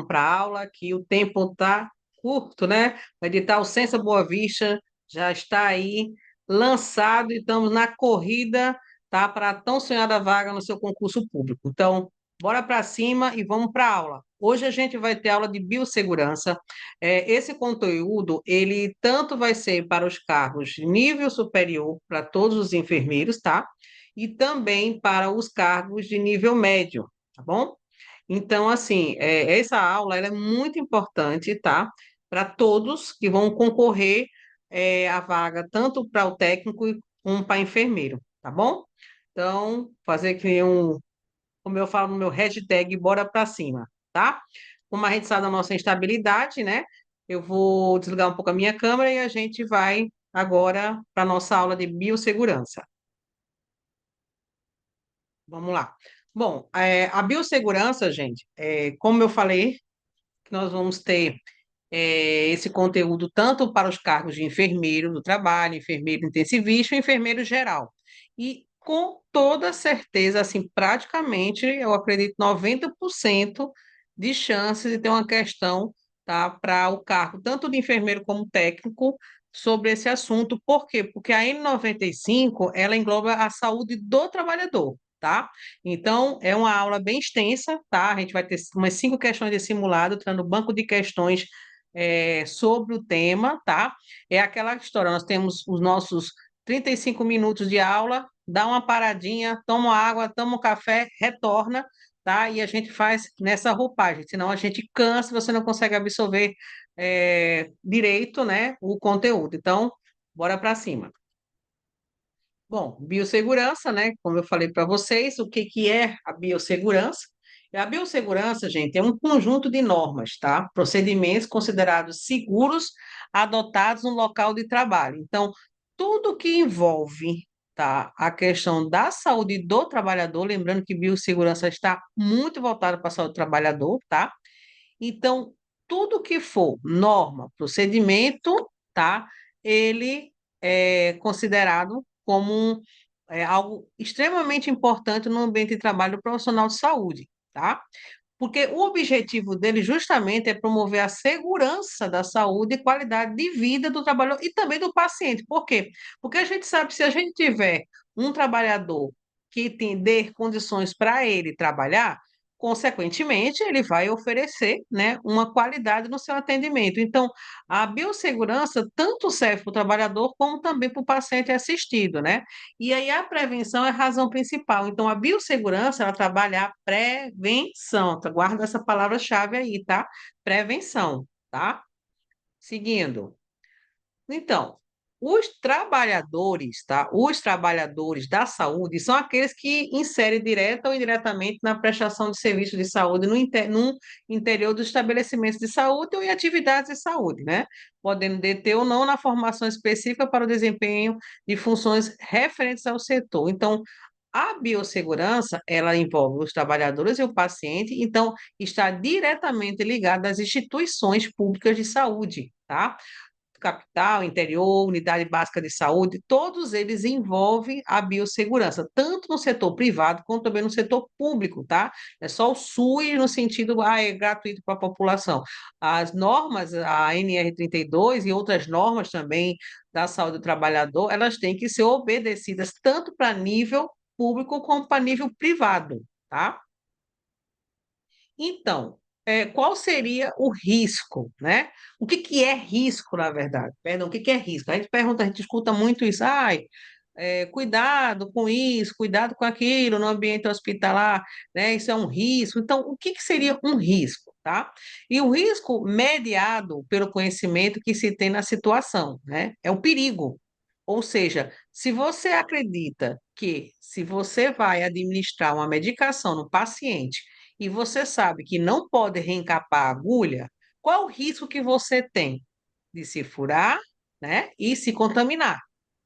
para a aula, que o tempo está curto, né? O edital Ciência Boa Vista já está aí lançado e estamos na corrida, tá? Para a tão sonhada vaga no seu concurso público. Então, bora para cima e vamos para a aula. Hoje a gente vai ter aula de biossegurança. Esse conteúdo, ele tanto vai ser para os cargos de nível superior, para todos os enfermeiros, tá? E também para os cargos de nível médio, tá bom? Então, assim, essa aula ela é muito importante, tá? Para todos que vão concorrer à vaga, tanto para o técnico como para enfermeiro, tá bom? Então, fazer que nem como eu falo no meu hashtag, bora para cima, tá? Como a gente sabe da nossa instabilidade, né? Eu vou desligar um pouco a minha câmera e a gente vai agora para a nossa aula de biossegurança. Vamos lá. Bom, a biossegurança, gente, como eu falei, que nós vamos ter esse conteúdo tanto para os cargos de enfermeiro do trabalho, enfermeiro intensivista e enfermeiro geral. E com toda certeza, assim, praticamente, eu acredito 90% de chances de ter uma questão, tá, para o cargo, tanto de enfermeiro como técnico, sobre esse assunto. Por quê? Porque a N95, ela engloba a saúde do trabalhador. Tá? Então, é uma aula bem extensa, tá? A gente vai ter umas 5 questões de simulado, tendo banco de questões sobre o tema, tá? É aquela história, nós temos os nossos 35 minutos de aula, dá uma paradinha, toma água, toma um café, retorna, tá? E a gente faz nessa roupagem, senão a gente cansa, você não consegue absorver direito, né, o conteúdo. Então, bora para cima. Bom, biossegurança, né? Como eu falei para vocês, o que que é a biossegurança? A biossegurança, gente, é um conjunto de normas, tá? Procedimentos considerados seguros adotados no local de trabalho. Então, tudo que envolve, tá, a questão da saúde do trabalhador, lembrando que biossegurança está muito voltada para a saúde do trabalhador, tá? Então, tudo que for norma, procedimento, tá? Ele é considerado como algo extremamente importante no ambiente de trabalho do profissional de saúde, tá? Porque o objetivo dele justamente é promover a segurança da saúde e qualidade de vida do trabalhador e também do paciente. Por quê? Porque a gente sabe que se a gente tiver um trabalhador que tem, dê condições para ele trabalhar, consequentemente, ele vai oferecer, né, uma qualidade no seu atendimento. Então, a biossegurança tanto serve para o trabalhador como também para o paciente assistido, né? E aí a prevenção é a razão principal. Então, a biossegurança, ela trabalha a prevenção. Tá? Guarda essa palavra-chave aí, tá? Prevenção, tá? Seguindo. Então, os trabalhadores, tá? Os trabalhadores da saúde são aqueles que inserem direta ou indiretamente na prestação de serviços de saúde no interior dos estabelecimentos de saúde ou em atividades de saúde, né? Podendo deter ou não na formação específica para o desempenho de funções referentes ao setor. Então, a biossegurança, ela envolve os trabalhadores e o paciente, então está diretamente ligada às instituições públicas de saúde, tá? Capital, interior, unidade básica de saúde, todos eles envolvem a biossegurança, tanto no setor privado quanto também no setor público, tá? É só o SUS no sentido, é gratuito para a população. As normas, a NR32 e outras normas também da saúde do trabalhador, elas têm que ser obedecidas tanto para nível público como para nível privado, tá? Então, qual seria o risco, né? O que que é risco, na verdade? Perdão, o que que é risco? A gente pergunta, a gente escuta muito isso, cuidado com isso, cuidado com aquilo no ambiente hospitalar, né? Isso é um risco. Então, o que que seria um risco, tá? E o risco mediado pelo conhecimento que se tem na situação, né? É o perigo. Ou seja, se você acredita que se você vai administrar uma medicação no paciente e você sabe que não pode reencapar a agulha, qual o risco que você tem de se furar, né, e se contaminar,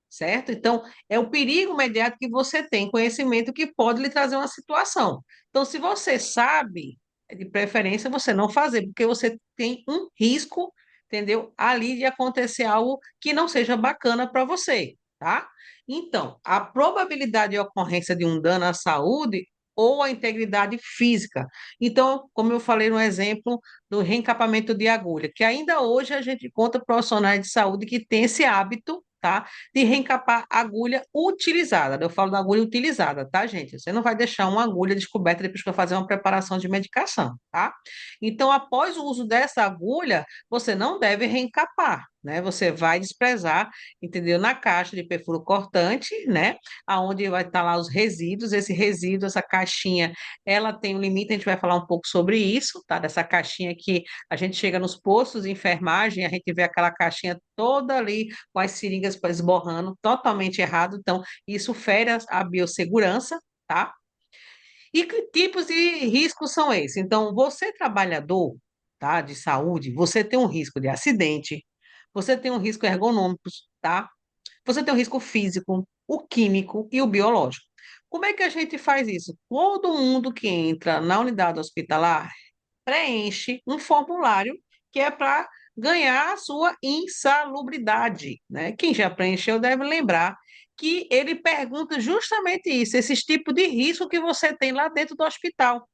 certo? Então, é o perigo imediato que você tem, conhecimento que pode lhe trazer uma situação. Então, se você sabe, de preferência você não fazer, porque você tem um risco, entendeu? Ali de acontecer algo que não seja bacana para você, tá? Então, a probabilidade de ocorrência de um dano à saúde ou a integridade física. Então, como eu falei no exemplo do reencapamento de agulha, que ainda hoje a gente encontra profissionais de saúde que têm esse hábito, tá? De reencapar agulha utilizada. Eu falo da agulha utilizada, tá, gente? Você não vai deixar uma agulha descoberta depois que eu fazer uma preparação de medicação, tá? Então, após o uso dessa agulha, você não deve reencapar, né? Você vai desprezar, entendeu? Na caixa de perfuro cortante, né? Aonde vai estar lá os resíduos. Esse resíduo, essa caixinha, ela tem um limite, a gente vai falar um pouco sobre isso, tá? Dessa caixinha que a gente chega nos postos de enfermagem, a gente vê aquela caixinha toda ali com as seringas esborrando, totalmente errado. Então, isso fere a biossegurança, tá? E que tipos de riscos são esses? Então, você trabalhador, tá, de saúde, você tem um risco de acidente, você tem um risco ergonômico, tá? Você tem o risco físico, o químico e o biológico. Como é que a gente faz isso? Todo mundo que entra na unidade hospitalar preenche um formulário que é para ganhar a sua insalubridade, né? Quem já preencheu deve lembrar que ele pergunta justamente isso, esses tipos de risco que você tem lá dentro do hospital.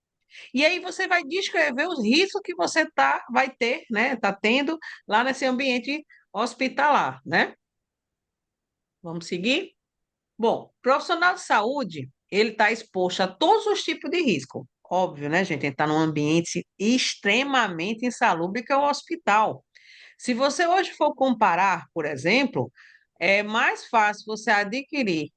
E aí você vai descrever os riscos que você vai ter, né? Tá tendo lá nesse ambiente hospitalar, né? Vamos seguir? Bom, profissional de saúde, ele está exposto a todos os tipos de risco. Óbvio, né, gente? Ele está num ambiente extremamente insalubre, que é o hospital. Se você hoje for comparar, por exemplo, é mais fácil você adquirir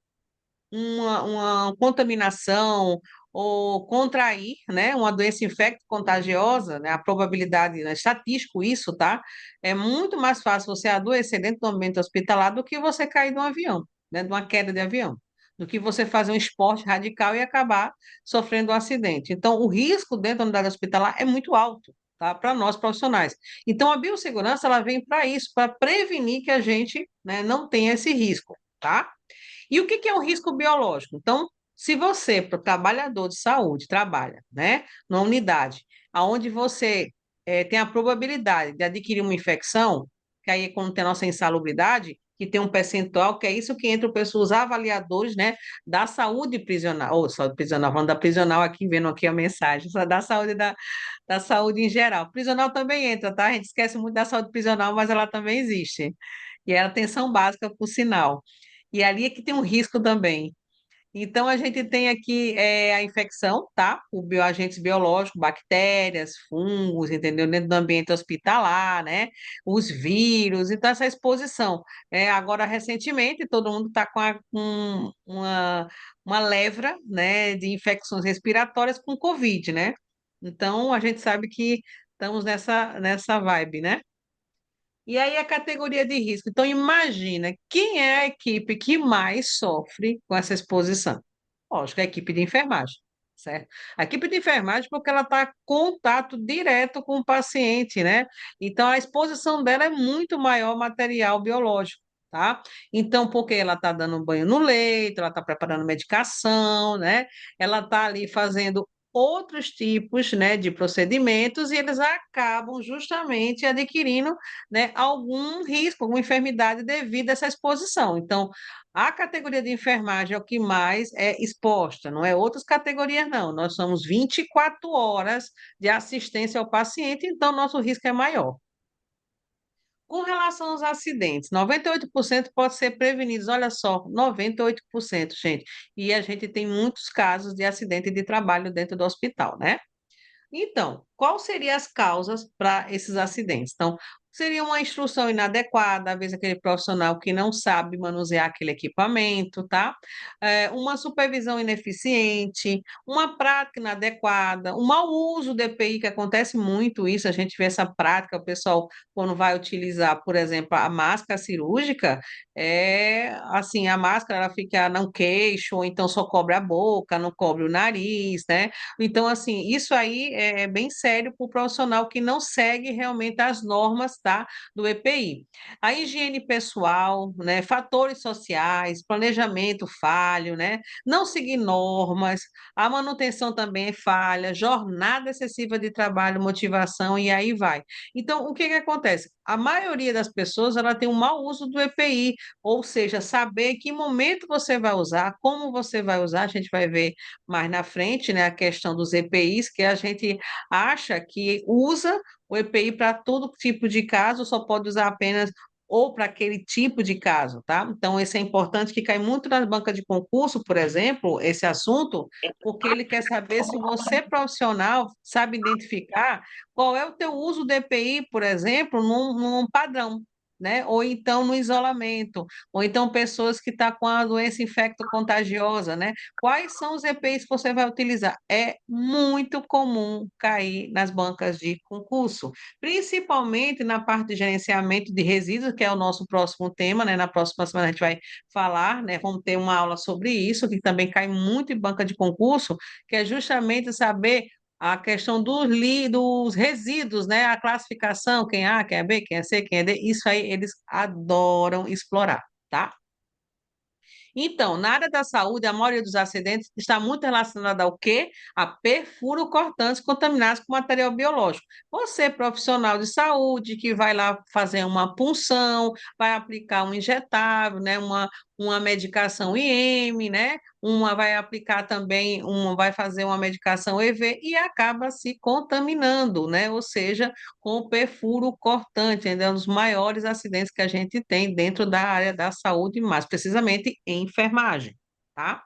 uma contaminação ou contrair, né, uma doença infecto-contagiosa, né, a probabilidade, né, estatístico isso, tá? É muito mais fácil você adoecer dentro do ambiente hospitalar do que você cair de um avião, né, de uma queda de avião, do que você fazer um esporte radical e acabar sofrendo um acidente. Então, o risco dentro da unidade hospitalar é muito alto, tá? Para nós profissionais. Então, a biossegurança, ela vem para isso, para prevenir que a gente, né, não tenha esse risco, tá? E o que que é o risco biológico? Então, se você, para trabalhador de saúde, trabalha, né, numa unidade, onde você tem a probabilidade de adquirir uma infecção, que aí é quando tem a nossa insalubridade, que tem um percentual, que é isso que entra pessoas avaliadores, né, da saúde prisional, ou saúde prisional, falando da prisional aqui, vendo aqui a mensagem, só da saúde da saúde em geral. Prisional também entra, tá? A gente esquece muito da saúde prisional, mas ela também existe. E é a atenção básica, por sinal. E ali é que tem um risco também. Então, a gente tem aqui a infecção, tá? O agentes biológicos, bactérias, fungos, entendeu? Dentro do ambiente hospitalar, né? Os vírus, então essa exposição. Agora, recentemente, todo mundo está com uma levra, né, de infecções respiratórias com Covid, né? Então, a gente sabe que estamos nessa vibe, né? E aí a categoria de risco. Então, imagina quem é a equipe que mais sofre com essa exposição. Lógico, a equipe de enfermagem, certo? A equipe de enfermagem, porque ela está em contato direto com o paciente, né? Então, a exposição dela é muito maior material biológico. Tá? Então, porque ela está dando banho no leito, ela está preparando medicação, né? Ela está ali fazendo outros tipos, né, de procedimentos e eles acabam justamente adquirindo, né, algum risco, alguma enfermidade devido a essa exposição. Então, a categoria de enfermagem é o que mais é exposta, não é outras categorias, não. Nós somos 24 horas de assistência ao paciente, então nosso risco é maior. Com relação aos acidentes, 98% pode ser prevenidos. Olha só, 98%, gente. E a gente tem muitos casos de acidente de trabalho dentro do hospital, né? Então, quais seriam as causas para esses acidentes? Então, seria uma instrução inadequada, às vezes aquele profissional que não sabe manusear aquele equipamento, tá? Uma supervisão ineficiente, uma prática inadequada, um mau uso do EPI, que acontece muito isso, a gente vê essa prática, o pessoal, quando vai utilizar, por exemplo, a máscara cirúrgica, assim, a máscara ela fica no queixo, ou então só cobre a boca, não cobre o nariz, né? Então, assim, isso aí é bem sério para o profissional que não segue realmente as normas, tá? tá? Do EPI. A higiene pessoal, né? Fatores sociais, planejamento falho, né? Não seguir normas, a manutenção também é falha, jornada excessiva de trabalho, motivação e aí vai. Então, o que que acontece? A maioria das pessoas ela tem um mau uso do EPI, ou seja, saber que momento você vai usar, como você vai usar, a gente vai ver mais na frente, né, a questão dos EPIs, que a gente acha que usa o EPI para todo tipo de caso, só pode usar apenas ou para aquele tipo de caso, tá? Então, esse é importante que cai muito nas bancas de concurso, por exemplo, esse assunto, porque ele quer saber se você, profissional, sabe identificar qual é o teu uso do EPI, por exemplo, num padrão, né? Ou então no isolamento, ou então pessoas que estão com a doença infecto-contagiosa, né? Quais são os EPIs que você vai utilizar? É muito comum cair nas bancas de concurso, principalmente na parte de gerenciamento de resíduos, que é o nosso próximo tema, né? Na próxima semana a gente vai falar, né? Vamos ter uma aula sobre isso, que também cai muito em banca de concurso, que é justamente saber a questão dos resíduos, né? A classificação, quem é A, quem é B, quem é C, quem é D, isso aí eles adoram explorar, tá? Então, na área da saúde, a maioria dos acidentes está muito relacionada ao quê? A perfuro cortantes contaminados com material biológico. Você, profissional de saúde, que vai lá fazer uma punção, vai aplicar um injetável, né? Uma medicação IM, né? Vai aplicar também, vai fazer uma medicação EV e acaba se contaminando, né? Ou seja, com o perfuro cortante, ainda é um dos maiores acidentes que a gente tem dentro da área da saúde, mais precisamente em enfermagem, tá?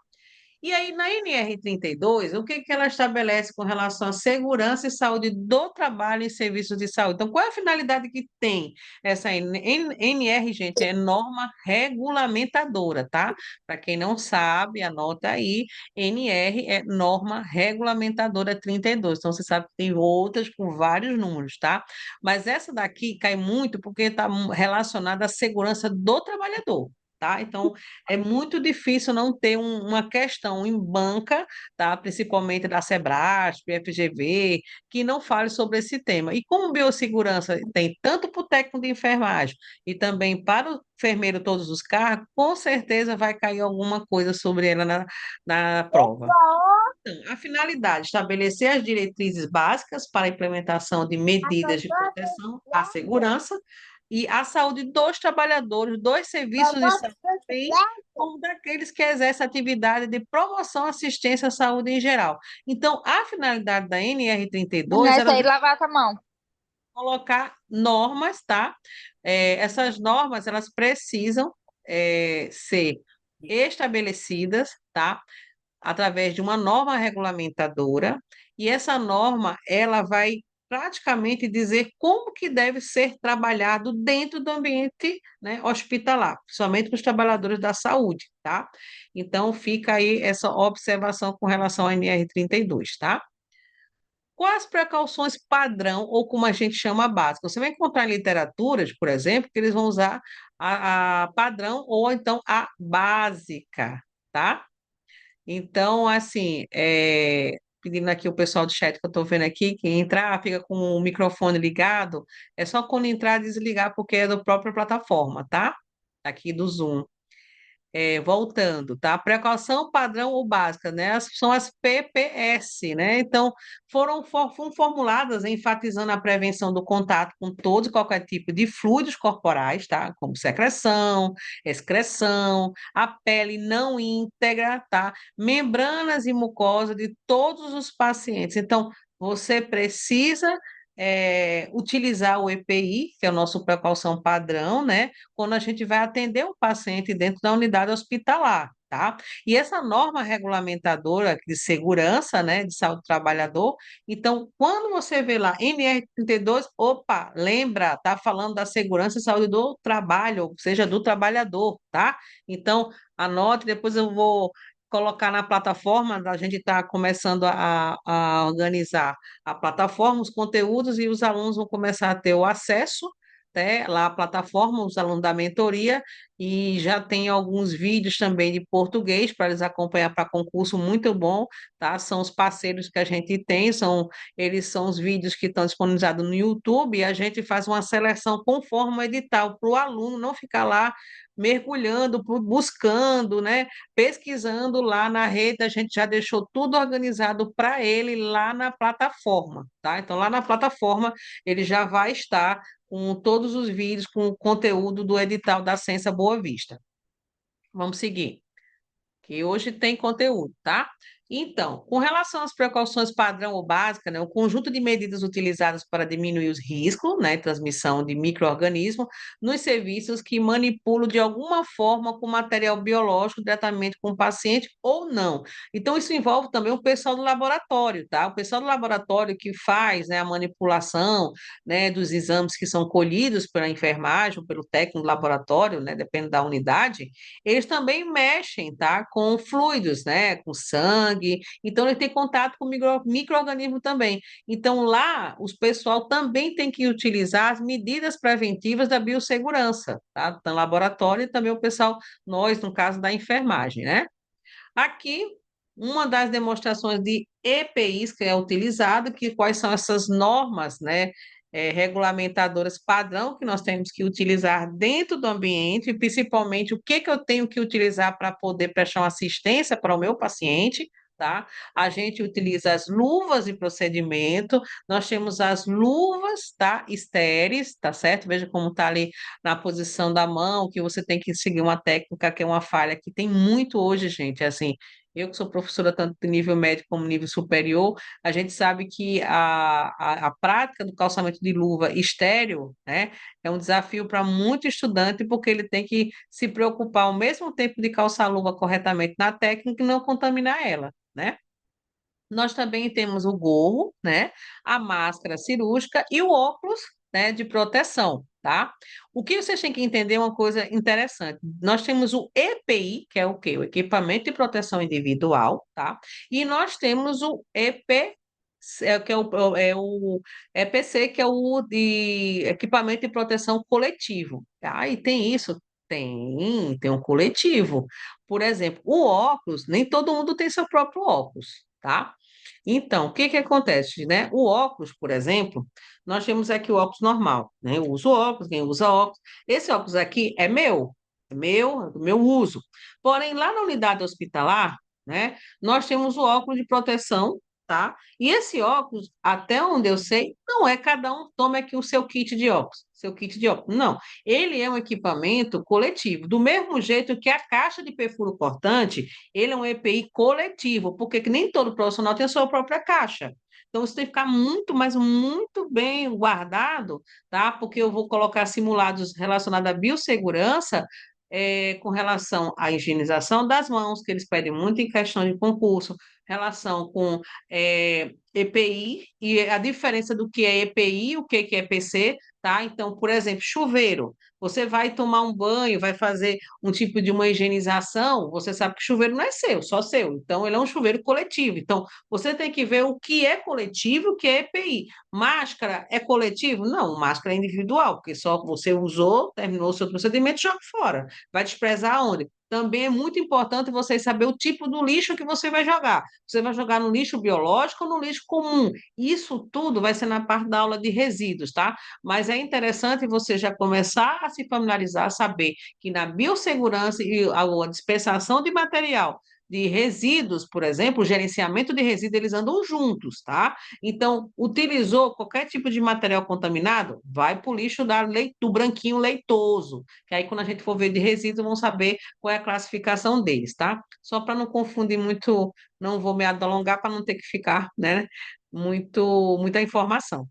E aí, na NR 32, o que que ela estabelece com relação à segurança e saúde do trabalho em serviços de saúde? Então, qual é a finalidade que tem essa NR, gente? É norma regulamentadora, tá? Para quem não sabe, anota aí, NR é norma regulamentadora 32. Então, você sabe que tem outras com vários números, tá? Mas essa daqui cai muito porque está relacionada à segurança do trabalhador. Tá? Então, é muito difícil não ter uma questão em banca, tá? Principalmente da Sebrasp, FGV, que não fale sobre esse tema. E como biossegurança tem tanto para o técnico de enfermagem e também para o enfermeiro todos os cargos, com certeza vai cair alguma coisa sobre ela na prova. Então, a finalidade, estabelecer as diretrizes básicas para a implementação de medidas de proteção à segurança e à saúde dos trabalhadores, dos serviços de saúde, bem como daqueles que exercem atividade de promoção, assistência à saúde em geral. Então, a finalidade da NR 32 Nessa era aí, lavar com a mão. colocar normas, tá? Essas normas, elas precisam ser estabelecidas, tá? Através de uma norma regulamentadora, e essa norma ela vai praticamente dizer como que deve ser trabalhado dentro do ambiente, né, hospitalar, principalmente com os trabalhadores da saúde, tá? Então fica aí essa observação com relação à NR 32, tá? Quais precauções padrão, ou como a gente chama básica? Você vai encontrar em literaturas, por exemplo, que eles vão usar a padrão ou então a básica, tá? Então, assim, pedindo aqui o pessoal do chat que eu estou vendo aqui, que entrar, fica com o microfone ligado, é só quando entrar desligar, porque é da própria plataforma, tá? Aqui do Zoom. Voltando, tá? Precaução padrão ou básica, né? São as PPS, né? Então, foram formuladas enfatizando a prevenção do contato com todo e qualquer tipo de fluidos corporais, tá? Como secreção, excreção, a pele não íntegra, tá? Membranas e mucosa de todos os pacientes. Então, você precisa utilizar o EPI, que é o nosso precaução padrão, né? Quando a gente vai atender um paciente dentro da unidade hospitalar, tá? E essa norma regulamentadora de segurança, né, de saúde do trabalhador, então, quando você vê lá NR 32, opa, lembra, tá falando da segurança e saúde do trabalho, ou seja, do trabalhador, tá? Então, anote, depois eu vou colocar na plataforma, a gente está começando a organizar a plataforma, os conteúdos, e os alunos vão começar a ter o acesso, né, lá à plataforma, os alunos da mentoria, e já tem alguns vídeos também de português para eles acompanhar para concurso muito bom, tá? São os parceiros que a gente tem, eles são os vídeos que estão disponibilizados no YouTube e a gente faz uma seleção conforme o edital para o aluno não ficar lá mergulhando, buscando, né? Pesquisando lá na rede, a gente já deixou tudo organizado para ele lá na plataforma, tá? Então, lá na plataforma, ele já vai estar com todos os vídeos, com o conteúdo do edital da Ciência Boa Vista. Vamos seguir, que hoje tem conteúdo, tá? Então, com relação às precauções padrão ou básica, né, o conjunto de medidas utilizadas para diminuir os riscos, né, transmissão de micro-organismos nos serviços que manipulam de alguma forma com material biológico diretamente com o paciente ou não. Então, isso envolve também o pessoal do laboratório, tá? O pessoal do laboratório que faz, né, a manipulação, né, dos exames que são colhidos pela enfermagem ou pelo técnico do laboratório, né, depende da unidade, eles também mexem, tá, com fluidos, né, com sangue, então ele tem contato com micro-organismo também. Então lá, os pessoal também tem que utilizar as medidas preventivas da biossegurança, tá, no laboratório e também o pessoal, nós, no caso da enfermagem, né? Aqui, uma das demonstrações de EPIs que é utilizado, que quais são essas normas, né, regulamentadoras padrão que nós temos que utilizar dentro do ambiente, e principalmente o que que eu tenho que utilizar para poder prestar uma assistência para o meu paciente, tá? A gente utiliza as luvas de procedimento, nós temos as luvas, tá, estéreis, tá certo? Veja como está ali na posição da mão, que você tem que seguir uma técnica que é uma falha que tem muito hoje, gente, é assim, eu que sou professora tanto de nível médio como nível superior, a gente sabe que a prática do calçamento de luva estéreo, né, é um desafio para muito estudante, porque ele tem que se preocupar ao mesmo tempo de calçar a luva corretamente na técnica e não contaminar ela, né? Nós também temos o gorro, né? A máscara cirúrgica e o óculos, né, de proteção, tá? O que vocês têm que entender é uma coisa interessante. Nós temos o EPI, que é o quê? O equipamento de proteção individual, tá? E nós temos o EP, que é o EPC, que é o de equipamento de proteção coletivo. Ah, e tem isso? Tem um coletivo. Por exemplo, o óculos, nem todo mundo tem seu próprio óculos, tá? Então, o que que acontece, né? O óculos, por exemplo, nós temos aqui o óculos normal, né? Eu uso óculos, quem usa óculos. Esse óculos aqui é do meu uso. Porém, lá na unidade hospitalar, né, nós temos o óculos de proteção, tá? E esse óculos, até onde eu sei, não é cada um toma aqui o seu kit de óculos, seu kit de óculos. Não, ele é um equipamento coletivo, do mesmo jeito que a caixa de perfuro cortante ele é um EPI coletivo, porque que nem todo profissional tem a sua própria caixa. Então, isso tem que ficar muito, mas muito bem guardado, tá? Porque eu vou colocar simulados relacionados à biossegurança, com relação à higienização das mãos, que eles pedem muito em questão de concurso, relação com EPI, e a diferença do que é EPI e o que é PC, tá? Então, por exemplo, chuveiro. Você vai tomar um banho, vai fazer um tipo de uma higienização, você sabe que chuveiro não é seu, só seu. Então, ele é um chuveiro coletivo. Então, você tem que ver o que é coletivo e o que é EPI. Máscara é coletivo? Não, máscara é individual, porque só você usou, terminou o seu procedimento, joga fora. Vai desprezar onde? Também é muito importante você saber o tipo do lixo que você vai jogar. Você vai jogar no lixo biológico ou no lixo comum? Isso tudo vai ser na parte da aula de resíduos, tá? Mas é interessante você já começar a se familiarizar, saber que na biossegurança e a dispensação de material de resíduos, por exemplo, o gerenciamento de resíduos, eles andam juntos, tá? Então, utilizou qualquer tipo de material contaminado, vai para o lixo do branquinho leitoso, que aí quando a gente for ver de resíduos, vão saber qual é a classificação deles, tá? Só para não confundir muito, não vou me alongar para não ter que ficar, né, muita informação.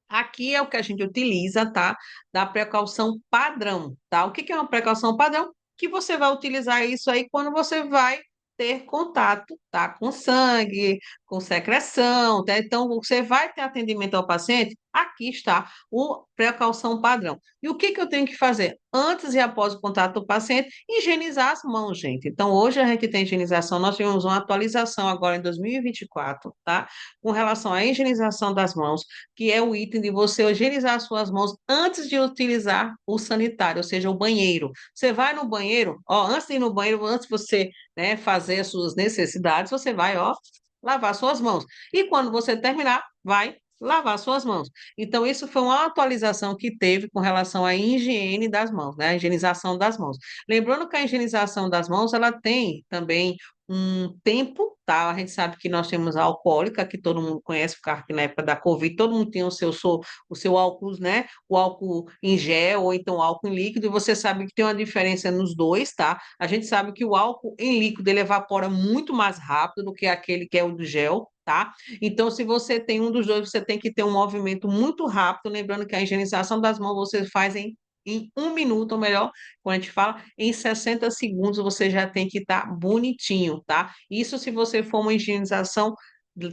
Aqui é o que a gente utiliza, tá? Da precaução padrão, tá? O que que é uma precaução padrão? Que você vai utilizar isso aí quando você vai ter contato, tá? Com sangue, com secreção, tá? Então, você vai ter atendimento ao paciente Aqui está o precaução padrão. E o que que eu tenho que fazer? Antes e após o contato do paciente, higienizar as mãos, gente. Então, hoje a gente tem higienização, nós tivemos uma atualização agora em 2024, tá? Com relação à higienização das mãos, que é o item de você higienizar as suas mãos antes de utilizar o sanitário, ou seja, o banheiro. Você vai no banheiro, ó, antes de ir no banheiro, antes de você, né, fazer as suas necessidades, você vai, ó, lavar suas mãos. E quando você terminar, vai lavar suas mãos. Então, isso foi uma atualização que teve com relação à higiene das mãos, né? A higienização das mãos. Lembrando que a higienização das mãos, ela tem também um tempo, tá? A gente sabe que nós temos a alcoólica, que todo mundo conhece, porque na época da Covid, todo mundo tinha o seu álcool, né? O álcool em gel ou então o álcool em líquido, e você sabe que tem uma diferença nos dois, tá? A gente sabe que o álcool em líquido, ele evapora muito mais rápido do que aquele que é o do gel, tá? Então, se você tem um dos dois, você tem que ter um movimento muito rápido, lembrando que a higienização das mãos você faz em 1 minuto, ou melhor, quando a gente fala, em 60 segundos você já tem que estar bonitinho, tá? Isso se você for uma higienização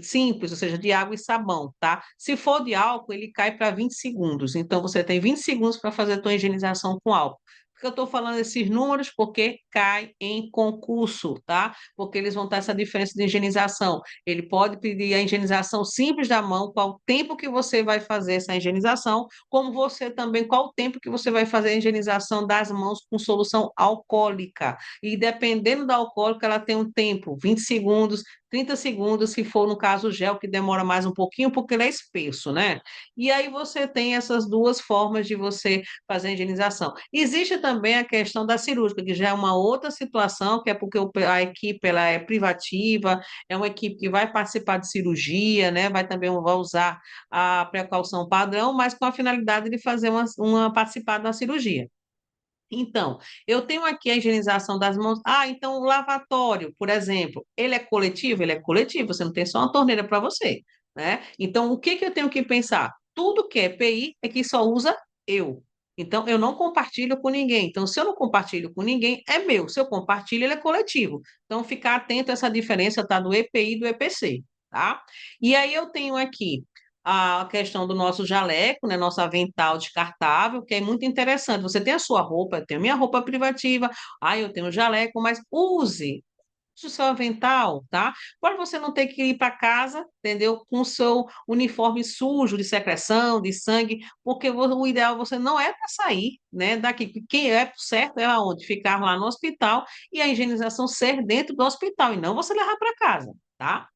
simples, ou seja, de água e sabão, tá? Se for de álcool, ele cai para 20 segundos. Então, você tem 20 segundos para fazer a tua higienização com álcool. Por que eu estou falando esses números? Porque cai em concurso, tá? Porque eles vão ter essa diferença de higienização. Ele pode pedir a higienização simples da mão, qual o tempo que você vai fazer essa higienização, como você também, qual o tempo que você vai fazer a higienização das mãos com solução alcoólica. E dependendo da alcoólica, ela tem um tempo, 20 segundos, 30 segundos, se for no caso o gel, que demora mais um pouquinho, porque ele é espesso, né? E aí você tem essas duas formas de você fazer a higienização. Existe também a questão da cirúrgica, que já é uma outra situação, que é porque a equipe ela é privativa, é uma equipe que vai participar de cirurgia, né? Vai usar a precaução padrão, mas com a finalidade de fazer uma participar da cirurgia. Então, eu tenho aqui a higienização das mãos. Ah, então o lavatório, por exemplo, ele é coletivo? Ele é coletivo, você não tem só uma torneira para você, né? Então, o que que eu tenho que pensar? Tudo que é EPI é que só usa eu. Então, eu não compartilho com ninguém. Então, se eu não compartilho com ninguém, é meu. Se eu compartilho, ele é coletivo. Então, ficar atento a essa diferença, tá? Do EPI e do EPC, tá? E aí eu tenho aqui a questão do nosso jaleco, né, nosso avental descartável, que é muito interessante. Você tem a sua roupa, eu tenho minha roupa privativa, aí eu tenho o jaleco, mas use o seu avental, tá? Para você não ter que ir para casa, entendeu? Com o seu uniforme sujo de secreção, de sangue, porque o ideal você não é para sair, né, daqui. Quem é certo é aonde? Ficar lá no hospital e a higienização ser dentro do hospital e não você levar para casa, tá?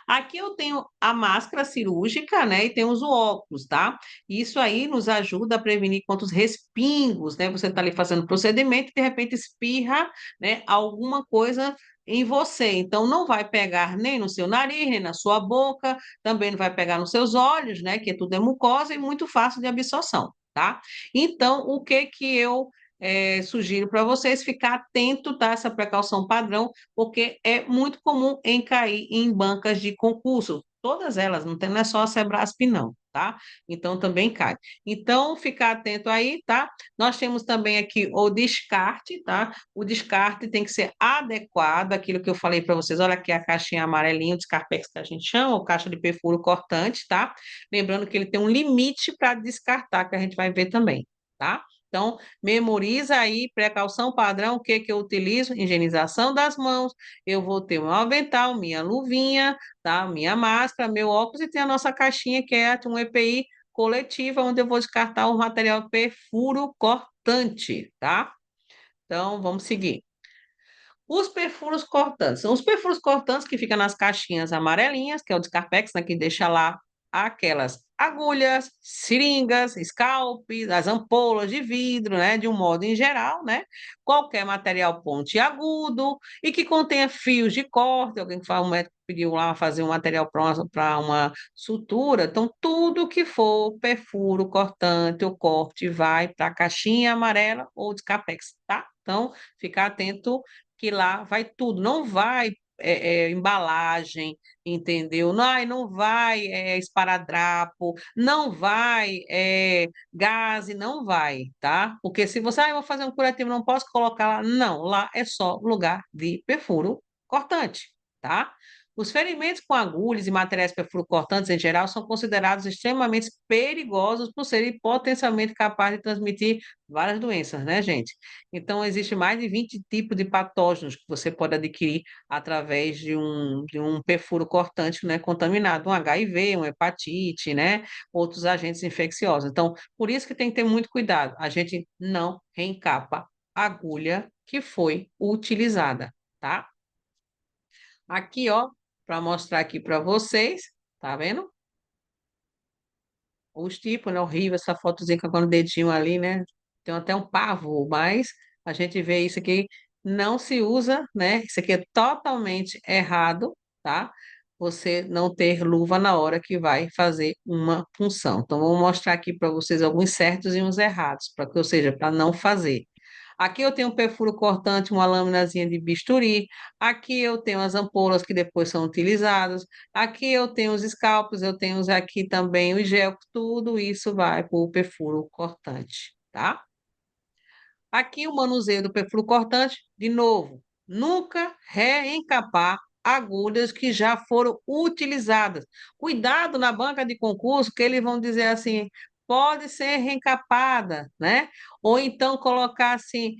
Aqui eu tenho a máscara cirúrgica, né? E temos o óculos, tá? Isso aí nos ajuda a prevenir contra os respingos, né? Você está ali fazendo procedimento e de repente espirra, né? Alguma coisa em você. Então, não vai pegar nem no seu nariz, nem na sua boca, também não vai pegar nos seus olhos, né? Que tudo é mucosa e muito fácil de absorção, tá? Então, o que que eu sugiro para vocês ficar atento, tá? Essa precaução padrão, porque é muito comum em cair em bancas de concurso. Todas elas, não tem, não é só a Sebrasp, não, tá? Então também cai. Então, ficar atento aí, tá? Nós temos também aqui o descarte, tá? O descarte tem que ser adequado, aquilo que eu falei para vocês. Olha aqui a caixinha amarelinha, o descarpex que a gente chama, ou caixa de perfuro cortante, tá? Lembrando que ele tem um limite para descartar, que a gente vai ver também, tá? Então, memoriza aí, precaução padrão, o que que eu utilizo? Higienização das mãos, eu vou ter o meu avental, minha luvinha, tá? Minha máscara, meu óculos e tem a nossa caixinha que é um EPI coletiva, onde eu vou descartar o material perfuro cortante, tá? Então, vamos seguir. Os perfuros cortantes. São os perfuros cortantes que ficam nas caixinhas amarelinhas, que é o Descarpex, né, que deixa lá aquelas agulhas, seringas, scalpes, as ampolas de vidro, né, de um modo em geral, né, qualquer material pontiagudo e que contenha fios de corte, alguém que faz, um médico pediu lá fazer um material para uma sutura, então tudo que for perfuro cortante ou corte vai para a caixinha amarela ou Descarpex, tá? Então, ficar atento que lá vai tudo, não vai embalagem, entendeu? Não, ai, não vai esparadrapo, não vai gás, não vai, tá? Porque se você, eu vou fazer um curativo, não posso colocar lá, não, lá é só lugar de perfuro cortante, tá? Os ferimentos com agulhas e materiais perfurocortantes em geral são considerados extremamente perigosos por serem potencialmente capazes de transmitir várias doenças, né, gente? Então, existe mais de 20 tipos de patógenos que você pode adquirir através de um perfuro cortante, né, contaminado, um HIV, uma hepatite, né, outros agentes infecciosos. Então, por isso que tem que ter muito cuidado. A gente não reencapa a agulha que foi utilizada, tá? Aqui, ó, para mostrar aqui para vocês, tá vendo? Os tipos, né? Horrível essa fotozinha com o dedinho ali, né? Tem até um pavor, mas a gente vê isso aqui, não se usa, né? Isso aqui é totalmente errado, tá? Você não ter luva na hora que vai fazer uma punção. Então, vou mostrar aqui para vocês alguns certos e uns errados, para que, ou seja, para não fazer. Aqui eu tenho um perfuro cortante, uma lâminazinha de bisturi. Aqui eu tenho as ampolas que depois são utilizadas. Aqui eu tenho os scalpos, eu tenho aqui também o gel, tudo isso vai para o perfuro cortante, tá? Aqui o manuseio do perfuro cortante, de novo, nunca reencapar agulhas que já foram utilizadas. Cuidado na banca de concurso, que eles vão dizer assim, pode ser reencapada, né? Ou então colocar assim,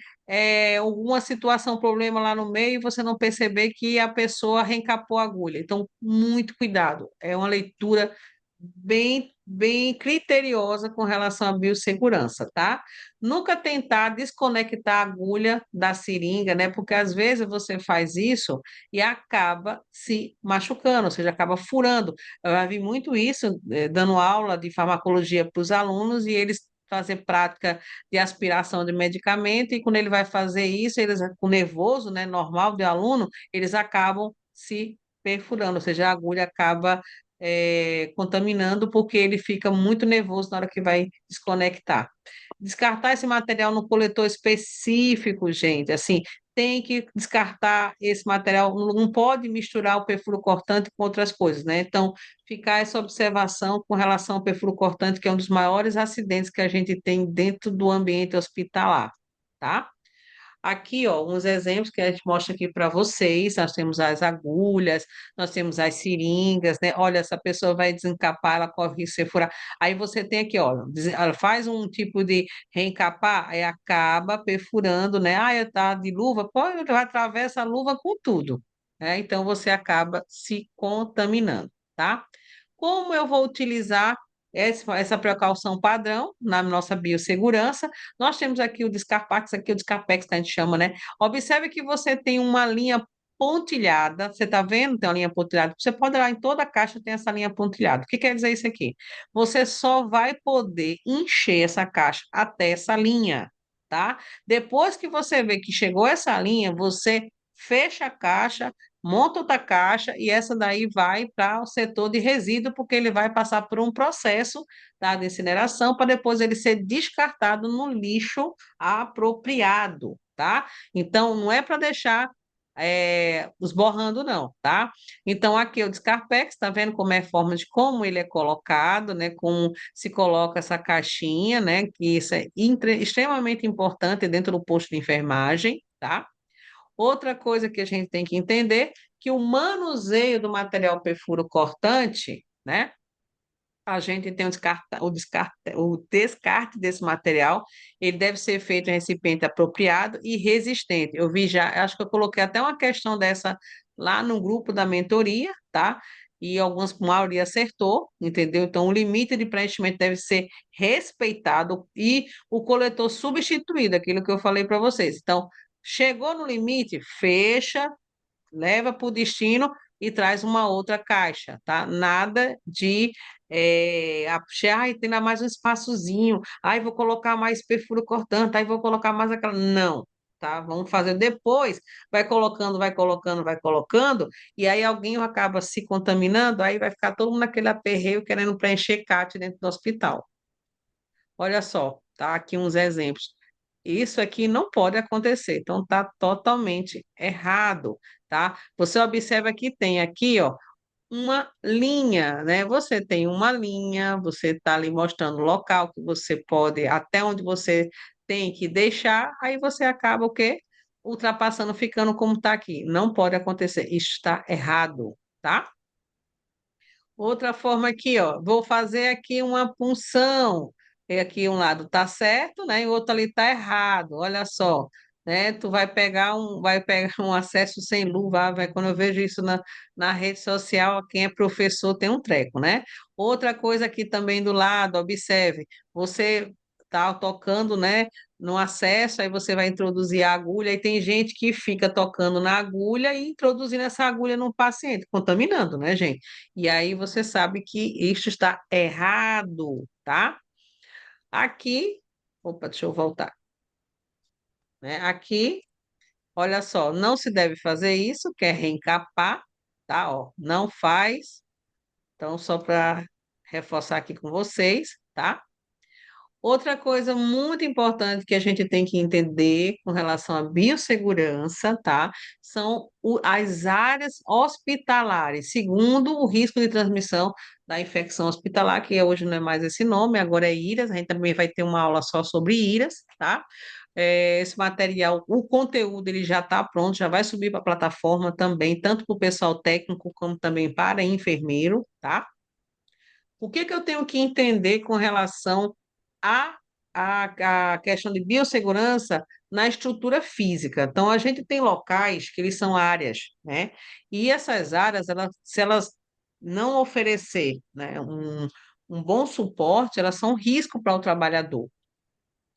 alguma situação, problema lá no meio e você não perceber que a pessoa reencapou a agulha. Então, muito cuidado. É uma leitura bem criteriosa com relação à biossegurança, tá? Nunca tentar desconectar a agulha da seringa, né? Porque às vezes você faz isso e acaba se machucando, ou seja, acaba furando. Eu já vi muito isso, dando aula de farmacologia para os alunos e eles fazer prática de aspiração de medicamento, e quando ele vai fazer isso, eles, com nervoso, né, normal de aluno, eles acabam se perfurando, ou seja, a agulha acaba contaminando porque ele fica muito nervoso na hora que vai desconectar. Descartar esse material no coletor específico, gente, assim, tem que descartar esse material, não pode misturar o perfuro cortante com outras coisas, né? Então, ficar essa observação com relação ao perfuro cortante, que é um dos maiores acidentes que a gente tem dentro do ambiente hospitalar, tá? Aqui, ó, uns exemplos que a gente mostra aqui para vocês. Nós temos as agulhas, nós temos as seringas, né? Olha, essa pessoa vai desencapar, ela corre risco de ser furar. Aí você tem aqui, ó, ela faz um tipo de reencapar, aí acaba perfurando, né? Ah, tá de luva, pode, atravessa a luva com tudo, né? Então você acaba se contaminando, tá? Como eu vou utilizar essa precaução padrão na nossa biossegurança? Nós temos aqui o Descarpax, aqui o Descarpex, que a gente chama, né? Observe que você tem uma linha pontilhada, você está vendo? Tem uma linha pontilhada. Você pode olhar em toda a caixa, tem essa linha pontilhada. O que quer dizer isso aqui? Você só vai poder encher essa caixa até essa linha, tá? Depois que você vê que chegou essa linha, você fecha a caixa, monta outra caixa e essa daí vai para o setor de resíduo, porque ele vai passar por um processo, tá, de incineração para depois ele ser descartado no lixo apropriado, tá? Então, não é para deixar esborrando, não, tá? Então, aqui é o Descarpex, tá vendo como é a forma de como ele é colocado, né? Como se coloca essa caixinha, né? Que isso é extremamente importante dentro do posto de enfermagem, tá? Outra coisa que a gente tem que entender que o manuseio do material perfuro cortante, né? A gente tem o descarte desse material, ele deve ser feito em recipiente apropriado e resistente. Eu vi já, acho que eu coloquei até uma questão dessa lá no grupo da mentoria, tá? E algumas, a maioria acertou, entendeu? Então, o limite de preenchimento deve ser respeitado e o coletor substituído, aquilo que eu falei para vocês. Então, chegou no limite, fecha, leva para o destino e traz uma outra caixa, tá? Nada de ai, tem lá mais um espaçozinho, ai, vou colocar mais perfuro cortante, ai, vou colocar mais aquela. Não, tá? Vamos fazer depois, vai colocando, vai colocando, e aí alguém acaba se contaminando, aí vai ficar todo mundo naquele aperreio querendo preencher CAT dentro do hospital. Olha só, tá? Aqui uns exemplos. Isso aqui não pode acontecer, então tá totalmente errado, tá? Você observa que tem aqui, ó, uma linha, né? Você tem uma linha, você está ali mostrando o local que você pode, até onde você tem que deixar, aí você acaba o quê? Ultrapassando, ficando como está aqui. Não pode acontecer, isso está errado, tá? Outra forma aqui, ó, vou fazer aqui uma punção. E aqui um lado tá certo, né? E o outro ali tá errado. Olha só, né? Tu vai pegar um acesso sem luva. Quando eu vejo isso na rede social, quem é professor tem um treco, né? Outra coisa aqui também do lado, observe, você tá tocando, né? No acesso, aí você vai introduzir a agulha, e tem gente que fica tocando na agulha e introduzindo essa agulha no paciente, contaminando, né, gente? E aí você sabe que isso está errado, tá? Aqui, opa, deixa eu voltar, né? Aqui, olha só, não se deve fazer isso, que é reencapar, tá? Ó, não faz. Então, só para reforçar aqui com vocês, tá? Outra coisa muito importante que a gente tem que entender com relação à biossegurança, tá? São as áreas hospitalares, segundo o risco de transmissão da infecção hospitalar, que hoje não é mais esse nome, agora é IRAS, a gente também vai ter uma aula só sobre IRAS, tá? Esse material, o conteúdo ele já está pronto, já vai subir para a plataforma também, tanto para o pessoal técnico como também para enfermeiro, tá? O que que eu tenho que entender com relação à, à questão de biossegurança na estrutura física? Então, a gente tem locais que eles são áreas, né? E essas áreas, se elas não oferecer, né, um bom suporte, elas são um risco para o trabalhador.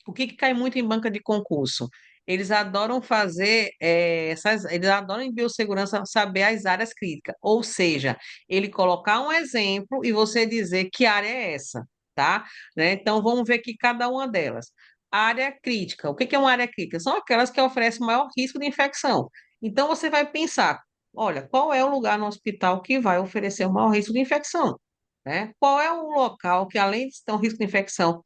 O que que cai muito em banca de concurso? Eles adoram fazer eles adoram em biossegurança saber as áreas críticas, ou seja, ele colocar um exemplo e você dizer que área é essa, tá? Né? Então vamos ver aqui cada uma delas. Área crítica. O que que é uma área crítica? São aquelas que oferecem maior risco de infecção. Então você vai pensar, olha, qual é o lugar no hospital que vai oferecer o maior risco de infecção? Né? Qual é o local que, além de ter um risco de infecção,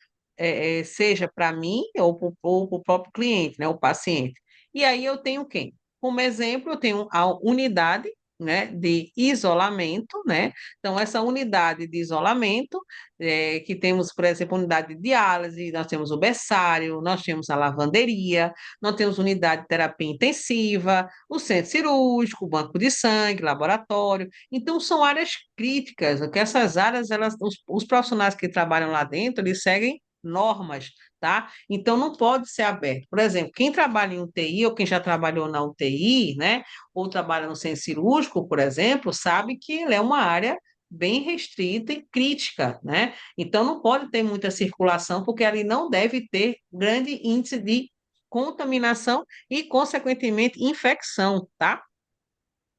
seja para mim ou para o próprio cliente, né, o paciente. E aí eu tenho quem? Como exemplo, eu tenho a unidade, né, de isolamento, né? Então, essa unidade de isolamento, que temos, por exemplo, unidade de diálise, nós temos o berçário, nós temos a lavanderia, nós temos unidade de terapia intensiva, o centro cirúrgico, o banco de sangue, laboratório. Então, são áreas críticas, que essas áreas, os profissionais que trabalham lá dentro, eles seguem normas, tá? Então não pode ser aberto. Por exemplo, quem trabalha em UTI ou quem já trabalhou na UTI, né, ou trabalha no centro cirúrgico, por exemplo, sabe que ele é uma área bem restrita e crítica, né? Então não pode ter muita circulação porque ali não deve ter grande índice de contaminação e, consequentemente, infecção, tá?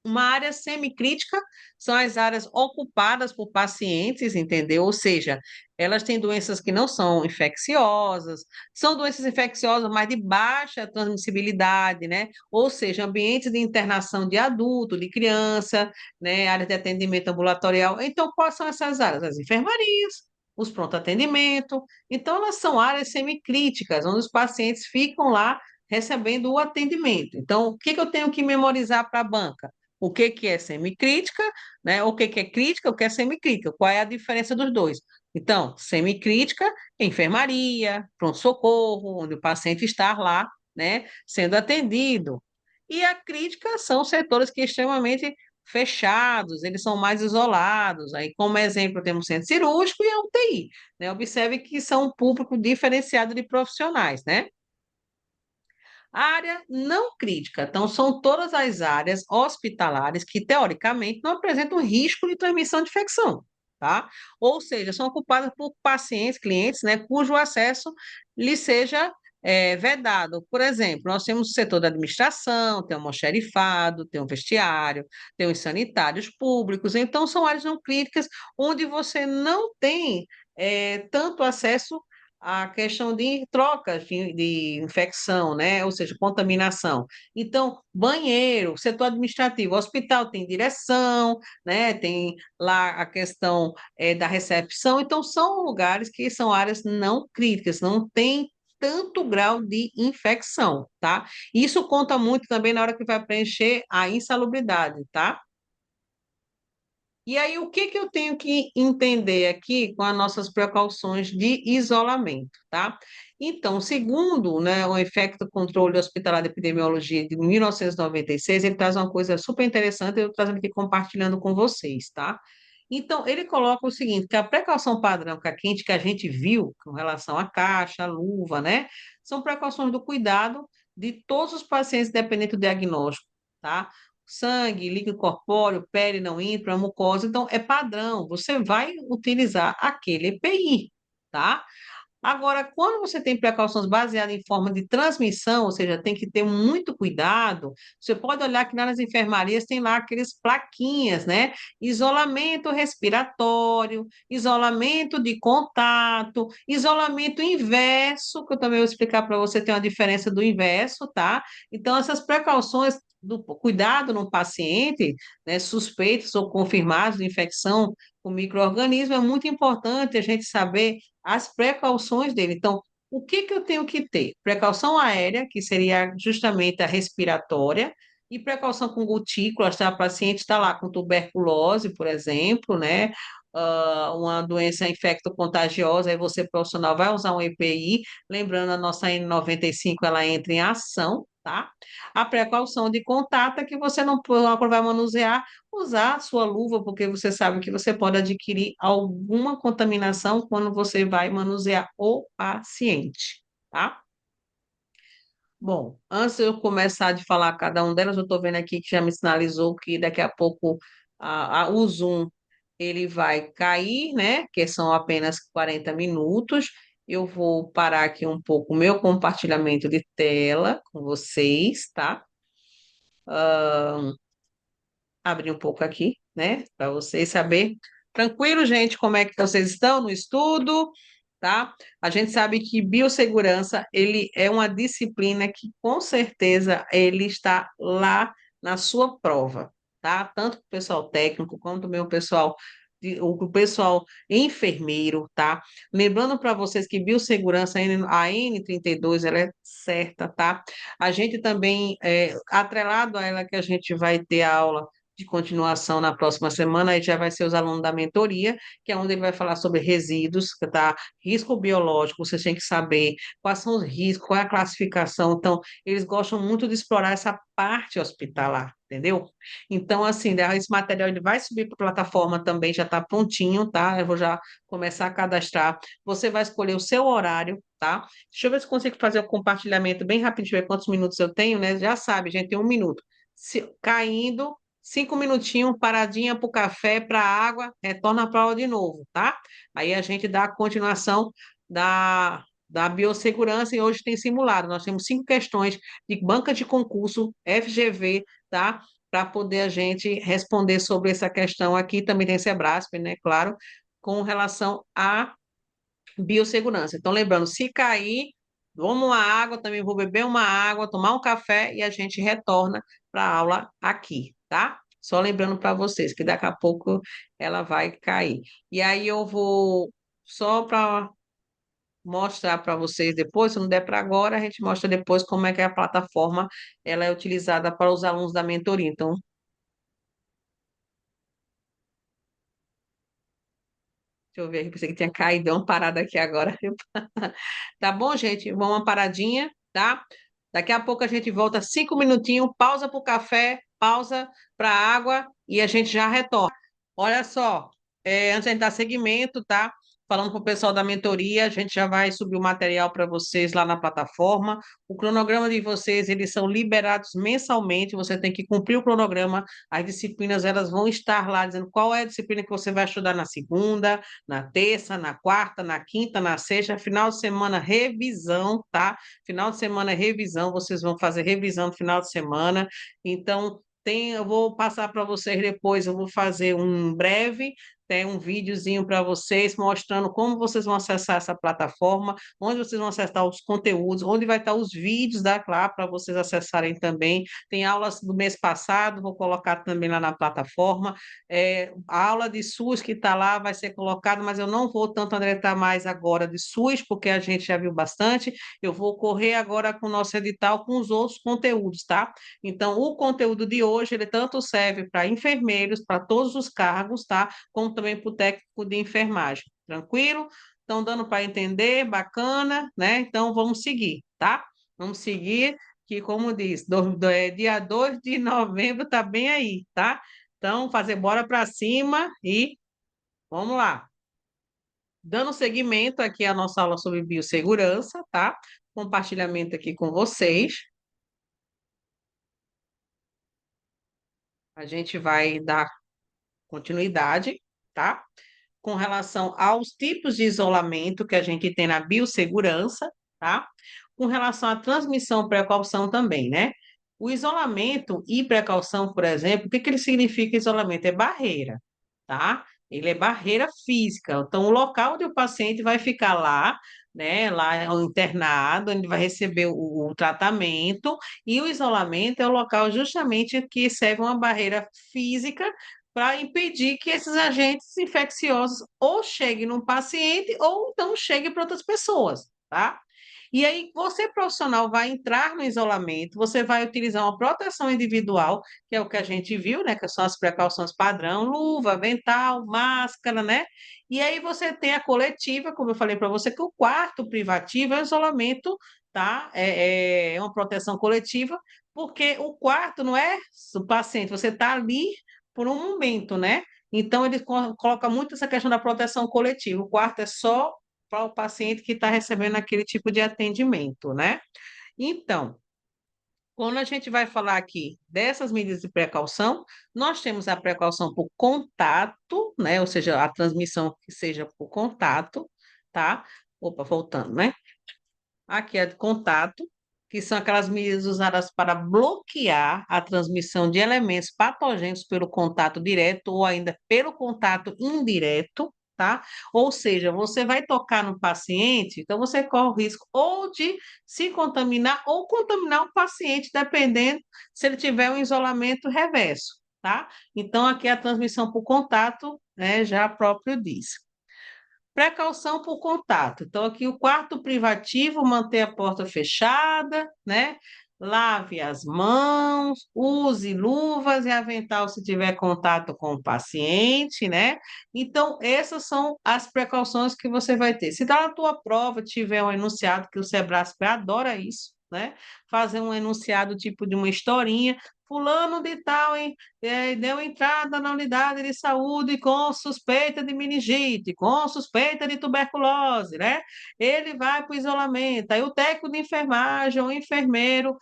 Uma área semicrítica são as áreas ocupadas por pacientes, entendeu? Ou seja, elas têm doenças que não são infecciosas, são doenças infecciosas, mas de baixa transmissibilidade, né? Ou seja, ambientes de internação de adulto, de criança, né? Área de atendimento ambulatorial. Então, quais são essas áreas? As enfermarias, os pronto-atendimento. Então, elas são áreas semicríticas, onde os pacientes ficam lá recebendo o atendimento. Então, o que que eu tenho que memorizar para a banca? O que que é semicrítica, né? O que que é crítica, o que é semicrítica, qual é a diferença dos dois? Então, semicrítica, enfermaria, pronto-socorro, onde o paciente está lá, né, sendo atendido. E a crítica são setores que extremamente fechados, eles são mais isolados. Aí, como exemplo, temos centro cirúrgico e a UTI, né? Observe que são um público diferenciado de profissionais, né? Área não crítica. Então, são todas as áreas hospitalares que, teoricamente, não apresentam risco de transmissão de infecção, tá? Ou seja, são ocupadas por pacientes, clientes, né, cujo acesso lhe seja vedado. Por exemplo, nós temos o setor da administração, tem o almoxerifado, tem o vestiário, tem os sanitários públicos. Então, são áreas não críticas onde você não tem tanto acesso a questão de trocas de infecção, né? Ou seja, contaminação. Então, banheiro, setor administrativo, hospital tem direção, né? Tem lá a questão da recepção. Então, são lugares que são áreas não críticas, não tem tanto grau de infecção, tá? Isso conta muito também na hora que vai preencher a insalubridade, tá? E aí, o que que eu tenho que entender aqui com as nossas precauções de isolamento, tá? Então, segundo, né, o Effecto Controle Hospitalar de Epidemiologia de 1996, ele traz uma coisa super interessante, eu estou trazendo aqui compartilhando com vocês, tá? Então, ele coloca o seguinte, que a precaução padrão com a quente que a gente viu com relação à caixa, à luva, né? São precauções do cuidado de todos os pacientes, independente do diagnóstico, tá? Sangue, líquido corpóreo, pele não íntima, mucosa, então é padrão, você vai utilizar aquele EPI, tá? Agora, quando você tem precauções baseadas em forma de transmissão, ou seja, tem que ter muito cuidado, você pode olhar que nas enfermarias tem lá aqueles plaquinhas, né? Isolamento respiratório, isolamento de contato, isolamento inverso, que eu também vou explicar para você, tem uma diferença do inverso, tá? Então, essas precauções do cuidado no paciente, né, suspeitos ou confirmados de infecção com micro-organismo, é muito importante a gente saber as precauções dele. Então, o que que eu tenho que ter? Precaução aérea, que seria justamente a respiratória, e precaução com gotículas, tá? A paciente está lá com tuberculose, por exemplo, né? Uma doença infecto-contagiosa, aí você, profissional, vai usar um EPI, lembrando, a nossa N95, ela entra em ação, tá? A precaução de contato é que você não vai manusear, usar a sua luva, porque você sabe que você pode adquirir alguma contaminação quando você vai manusear o paciente, tá? Bom, antes de eu começar de falar cada um delas, eu estou vendo aqui que já me sinalizou que daqui a pouco o Zoom ele vai cair, né? Que são apenas 40 minutos. Eu vou parar aqui um pouco o meu compartilhamento de tela com vocês, tá? Abrir um pouco aqui, né, para vocês saberem. Tranquilo, gente, como é que vocês estão no estudo, tá? A gente sabe que biossegurança, ele é uma disciplina que, com certeza, ele está lá na sua prova, tá? Tanto o pessoal técnico, quanto o meu pessoal, o pessoal enfermeiro, tá? Lembrando para vocês que biossegurança, a N32, ela é certa, tá? A gente também, atrelado a ela, que a gente vai ter a aula de continuação na próxima semana, aí já vai ser os alunos da mentoria, que é onde ele vai falar sobre resíduos, que tá risco biológico, você tem que saber quais são os riscos, qual é a classificação. Então, eles gostam muito de explorar essa parte hospitalar, entendeu? Então, assim, esse material ele vai subir para a plataforma também, já está prontinho, tá? Eu vou já começar a cadastrar. Você vai escolher o seu horário, tá? Deixa eu ver se consigo fazer o compartilhamento bem rapidinho, ver quantos minutos eu tenho, né? Já sabe, gente, tem 1 minuto. Caindo, 5 minutinhos, paradinha para o café, para a água, retorna para a aula de novo, tá? Aí a gente dá a continuação da biossegurança e hoje tem simulado. Nós temos 5 questões de banca de concurso, FGV, tá? Para poder a gente responder sobre essa questão aqui. Também tem Sebrasp, né? Claro, com relação à biossegurança. Então, lembrando, se cair, tomo uma água, também vou beber uma água, tomar um café e a gente retorna para a aula aqui, tá? Só lembrando para vocês que daqui a pouco ela vai cair. E aí eu vou, só para mostrar para vocês depois, se não der para agora, a gente mostra depois como é que a plataforma ela é utilizada para os alunos da mentoria. Então, deixa eu ver aqui, pensei que tinha caído, deu uma parada aqui agora. Tá bom, gente? Vamos uma paradinha, tá? Daqui a pouco a gente volta 5 minutinhos, pausa para o café, pausa para a água e a gente já retorna. Olha só, antes de a gente dar seguimento, tá? Falando para o pessoal da mentoria, a gente já vai subir o material para vocês lá na plataforma. O cronograma de vocês, eles são liberados mensalmente, você tem que cumprir o cronograma. As disciplinas, elas vão estar lá dizendo qual é a disciplina que você vai estudar na segunda, na terça, na quarta, na quinta, na sexta, final de semana, revisão, tá? Final de semana, revisão, vocês vão fazer revisão no final de semana. Então, eu vou passar para vocês depois, eu vou fazer um breve, tem um videozinho para vocês mostrando como vocês vão acessar essa plataforma, onde vocês vão acessar os conteúdos, onde vai estar os vídeos da Clá para vocês acessarem também. Tem aulas do mês passado, vou colocar também lá na plataforma. A aula de SUS que está lá vai ser colocada, mas eu não vou tanto adentrar mais agora de SUS, porque a gente já viu bastante. Eu vou correr agora com o nosso edital com os outros conteúdos, tá? Então, o conteúdo de hoje, ele tanto serve para enfermeiros, para todos os cargos, tá? Como também para o técnico de enfermagem. Tranquilo? Estão dando para entender? Bacana, né? Então, vamos seguir, tá? Vamos seguir, que, como diz, dia 2 de novembro está bem aí, tá? Então, fazer bora para cima e vamos lá. Dando seguimento aqui à nossa aula sobre biossegurança, tá? Compartilhamento aqui com vocês. A gente vai dar continuidade, tá? Com relação aos tipos de isolamento que a gente tem na biossegurança, tá? Com relação à transmissão precaução também, né? O isolamento e precaução, por exemplo, o que que ele significa isolamento? É barreira, tá? Ele é barreira física. Então, o local onde o paciente vai ficar lá, né? Lá é o internado, onde vai receber o tratamento, e o isolamento é o local justamente que serve uma barreira física para impedir que esses agentes infecciosos ou cheguem no paciente ou então cheguem para outras pessoas, tá? E aí, você, profissional, vai entrar no isolamento, você vai utilizar uma proteção individual, que é o que a gente viu, né? Que são as precauções padrão, luva, avental, máscara, né? E aí você tem a coletiva, como eu falei para você, que o quarto privativo é o isolamento, tá? É uma proteção coletiva, porque o quarto não é o paciente, você está ali por um momento, né? Então, ele coloca muito essa questão da proteção coletiva. O quarto é só para o paciente que está recebendo aquele tipo de atendimento, né? Então, quando a gente vai falar aqui dessas medidas de precaução, nós temos a precaução por contato, né? Ou seja, a transmissão que seja por contato, tá? Opa, voltando, né? Aqui é de contato, que são aquelas medidas usadas para bloquear a transmissão de elementos patogênicos pelo contato direto ou ainda pelo contato indireto, tá? Ou seja, você vai tocar no paciente, então você corre o risco ou de se contaminar ou contaminar o paciente, dependendo se ele tiver um isolamento reverso, tá? Então, aqui a transmissão por contato, né, já próprio diz. Precaução por contato. Então, aqui o quarto privativo, manter a porta fechada, né? Lave as mãos, use luvas e avental se tiver contato com o paciente, né? Então, essas são as precauções que você vai ter. Se na tua prova tiver um enunciado, que o Sebrasp adora isso, né? Fazer um enunciado tipo de uma historinha, fulano de tal, hein? Deu entrada na unidade de saúde com suspeita de meningite, com suspeita de tuberculose, né? Ele vai para o isolamento. Aí o técnico de enfermagem ou o enfermeiro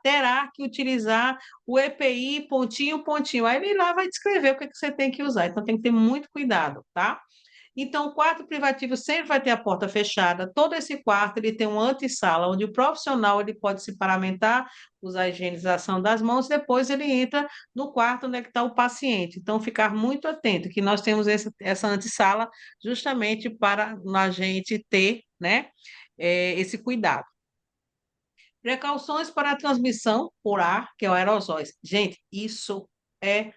terá que utilizar o EPI pontinho, pontinho. Aí ele lá vai descrever o que, que você tem que usar. Então tem que ter muito cuidado, tá? Então, o quarto privativo sempre vai ter a porta fechada. Todo esse quarto ele tem uma antessala, onde o profissional ele pode se paramentar, usar a higienização das mãos, depois ele entra no quarto onde é que está o paciente. Então, ficar muito atento, que nós temos essa antessala justamente para a gente ter, né, esse cuidado. Precauções para a transmissão por ar, que é o aerosóis. Gente, isso é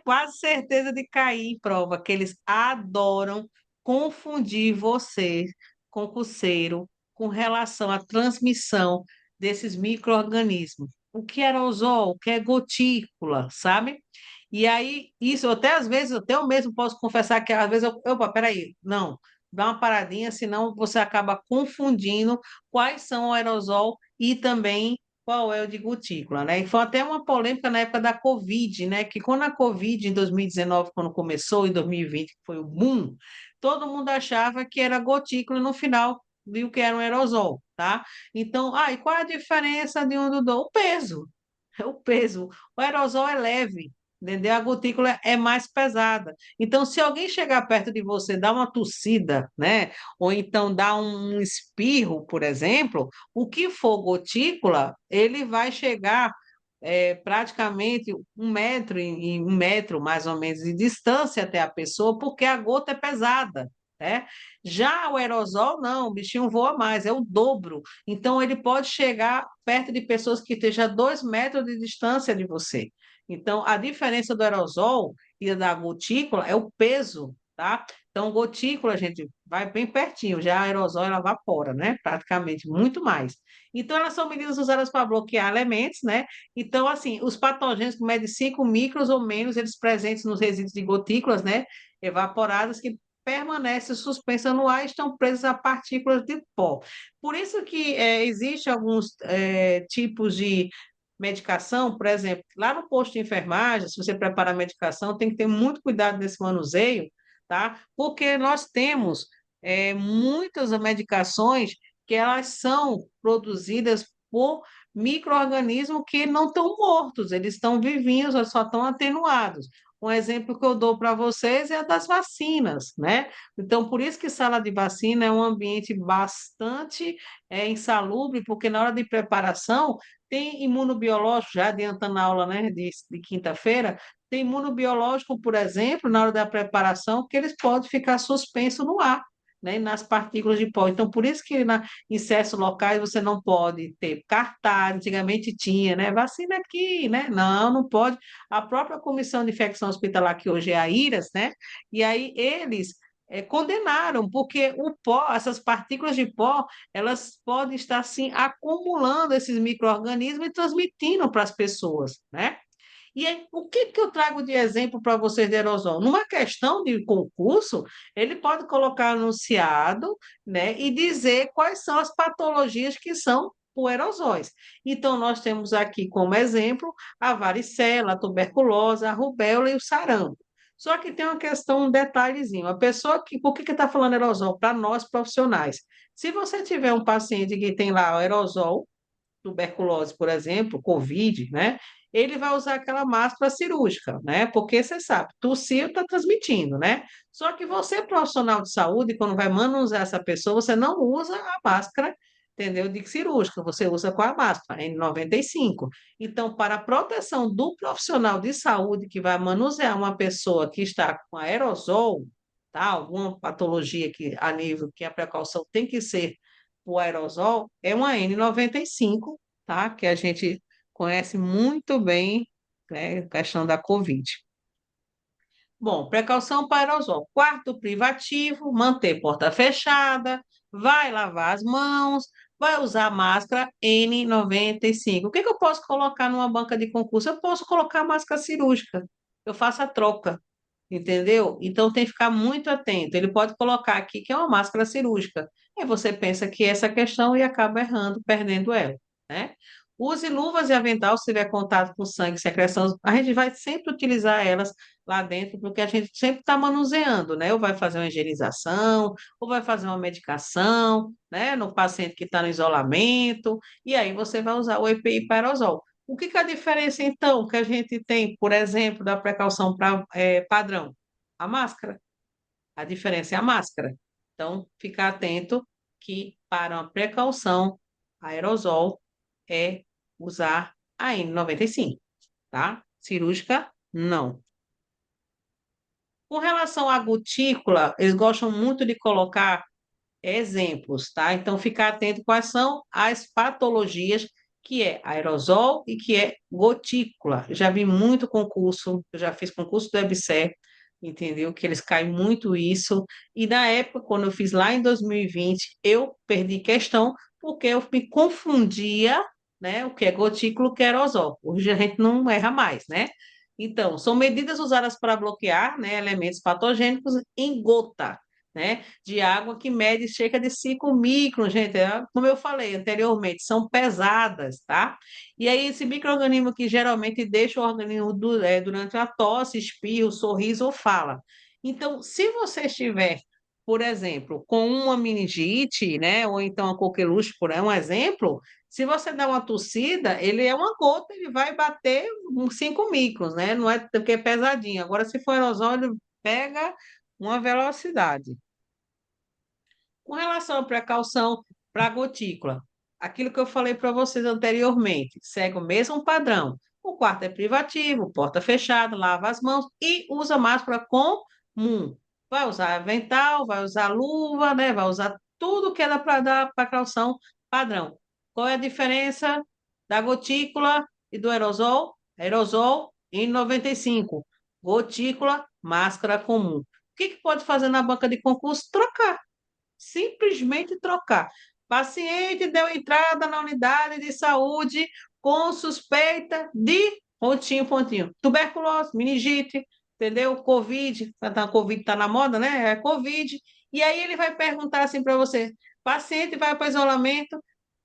quase certeza de cair em prova, que eles adoram confundir você, concurseiro, com relação à transmissão desses micro-organismos. O que é aerosol, o que é gotícula, sabe? E aí, isso, até às vezes, até eu mesmo posso confessar que às vezes opa, peraí, não, dá uma paradinha, senão você acaba confundindo quais são o aerosol e também qual é o de gotícula, né? E foi até uma polêmica na época da Covid, né? Que quando a Covid, em 2019, quando começou, em 2020, que foi o boom, todo mundo achava que era gotícula, e no final viu que era um aerosol, tá? Então, e qual é a diferença de um do outro? O peso. É o peso. O aerosol é leve, entendeu? A gotícula é mais pesada. Então, se alguém chegar perto de você, dar uma tossida, né? Ou então dar um espirro, por exemplo, o que for gotícula, ele vai chegar praticamente 1 metro e 1 metro mais ou menos de distância até a pessoa, porque a gota é pesada, né? Já o aerosol, não, o bichinho voa mais, é o dobro. Então, ele pode chegar perto de pessoas que estejam a 2 metros de distância de você. Então, a diferença do aerosol e da gotícula é o peso, tá? Então, gotícula, gente, vai bem pertinho, já a aerosol, ela evapora, né? Praticamente, muito mais. Então, elas são medidas usadas para bloquear elementos, né? Então, assim, os patógenos que medem 5 micros ou menos, eles presentes nos resíduos de gotículas, né? Evaporadas, que permanecem suspensas no ar e estão presas a partículas de pó. Por isso que existe alguns tipos de medicação, por exemplo, lá no posto de enfermagem, se você prepara a medicação, tem que ter muito cuidado nesse manuseio, tá? Porque nós temos muitas medicações que elas são produzidas por micro-organismos que não estão mortos, eles estão vivinhos, eles só estão atenuados. Um exemplo que eu dou para vocês é a das vacinas, né? Então, por isso que sala de vacina é um ambiente bastante insalubre, porque na hora de preparação tem imunobiológico, já adiantando a aula, né, de quinta-feira, tem imunobiológico, por exemplo, na hora da preparação, que eles podem ficar suspensos no ar, né, nas partículas de pó. Então, por isso que em certos locais você não pode ter cartaz, antigamente tinha, né, vacina aqui, né? Não, não pode. A própria Comissão de Infecção Hospitalar, que hoje é a IRAS, né? E aí eles condenaram, porque o pó, essas partículas de pó, elas podem estar assim acumulando esses micro-organismos e transmitindo para as pessoas, né? E aí, o que que eu trago de exemplo para vocês de aerosol? Numa questão de concurso, ele pode colocar anunciado, né, e dizer quais são as patologias que são por aerosóis. Então, nós temos aqui como exemplo a varicela, a tuberculose, a rubéola e o sarampo. Só que tem uma questão, um detalhezinho. A pessoa que, por que está falando aerosol? Para nós profissionais. Se você tiver um paciente que tem lá o aerosol, tuberculose, por exemplo, Covid, né? Ele vai usar aquela máscara cirúrgica, né? Porque você sabe, tossiu está transmitindo, né? Só que você, profissional de saúde, quando vai manusear essa pessoa, você não usa a máscara, entendeu? De cirúrgica, você usa com a máscara N95. Então, para a proteção do profissional de saúde que vai manusear uma pessoa que está com aerosol, tá? Alguma patologia que a nível que a precaução tem que ser o aerosol é uma N95, tá? Que a gente conhece muito bem, né, a questão da Covid. Bom, precaução para aerosol. Quarto privativo, manter porta fechada, vai lavar as mãos, vai usar máscara N95. O que que eu posso colocar numa banca de concurso? Eu posso colocar máscara cirúrgica. Eu faço a troca, entendeu? Então tem que ficar muito atento. Ele pode colocar aqui que é uma máscara cirúrgica. E você pensa que essa questão e acaba errando, perdendo ela, né? Use luvas e avental se tiver contato com sangue e secreção. A gente vai sempre utilizar elas lá dentro, porque a gente sempre está manuseando, né? Ou vai fazer uma higienização, ou vai fazer uma medicação, né? No paciente que está no isolamento, e aí você vai usar o EPI aerosol. O que que é a diferença, então, que a gente tem, por exemplo, da precaução padrão? A máscara. A diferença é a máscara. Então, ficar atento que para uma precaução, aerosol é usar a N95, tá? Cirúrgica, não. Com relação à gotícula, eles gostam muito de colocar exemplos, tá? Então, ficar atento quais são as patologias que é aerosol e que é gotícula. Eu já vi muito concurso, eu já fiz concurso do EBSER, entendeu? Que eles caem muito isso. E na época, quando eu fiz lá em 2020, eu perdi questão porque eu me confundia, né? O que é gotícula, o que é aerosol. Hoje a gente não erra mais, né? Então, são medidas usadas para bloquear, né, elementos patogênicos em gota, né, de água que mede cerca de 5 microns, gente, como eu falei anteriormente, são pesadas, tá? E aí esse micro-organismo que geralmente deixa o organismo durante a tosse, espirro, sorriso ou fala. Então, se você estiver, por exemplo, com uma meningite, né, ou então a coqueluche, por um exemplo, se você dá uma tossida, ele é uma gota, ele vai bater uns 5 microns, né? Não é porque é pesadinho. Agora, se for aerosol, ele pega uma velocidade. Com relação à precaução para a gotícula, aquilo que eu falei para vocês anteriormente, segue o mesmo padrão. quarto é privativo, porta fechada, lava as mãos e usa máscara comum. Vai usar avental, vai usar luva, né? Vai usar tudo que é para dar precaução padrão. Qual é a diferença da gotícula e do aerosol? Aerosol N95, gotícula, máscara comum. O que que pode fazer na banca de concurso? Trocar, simplesmente trocar. Paciente deu entrada na unidade de saúde com suspeita de pontinho, pontinho. Tuberculose, meningite, entendeu? Covid, Covid está na moda, né? É Covid. E aí ele vai perguntar assim para você: paciente vai para isolamento,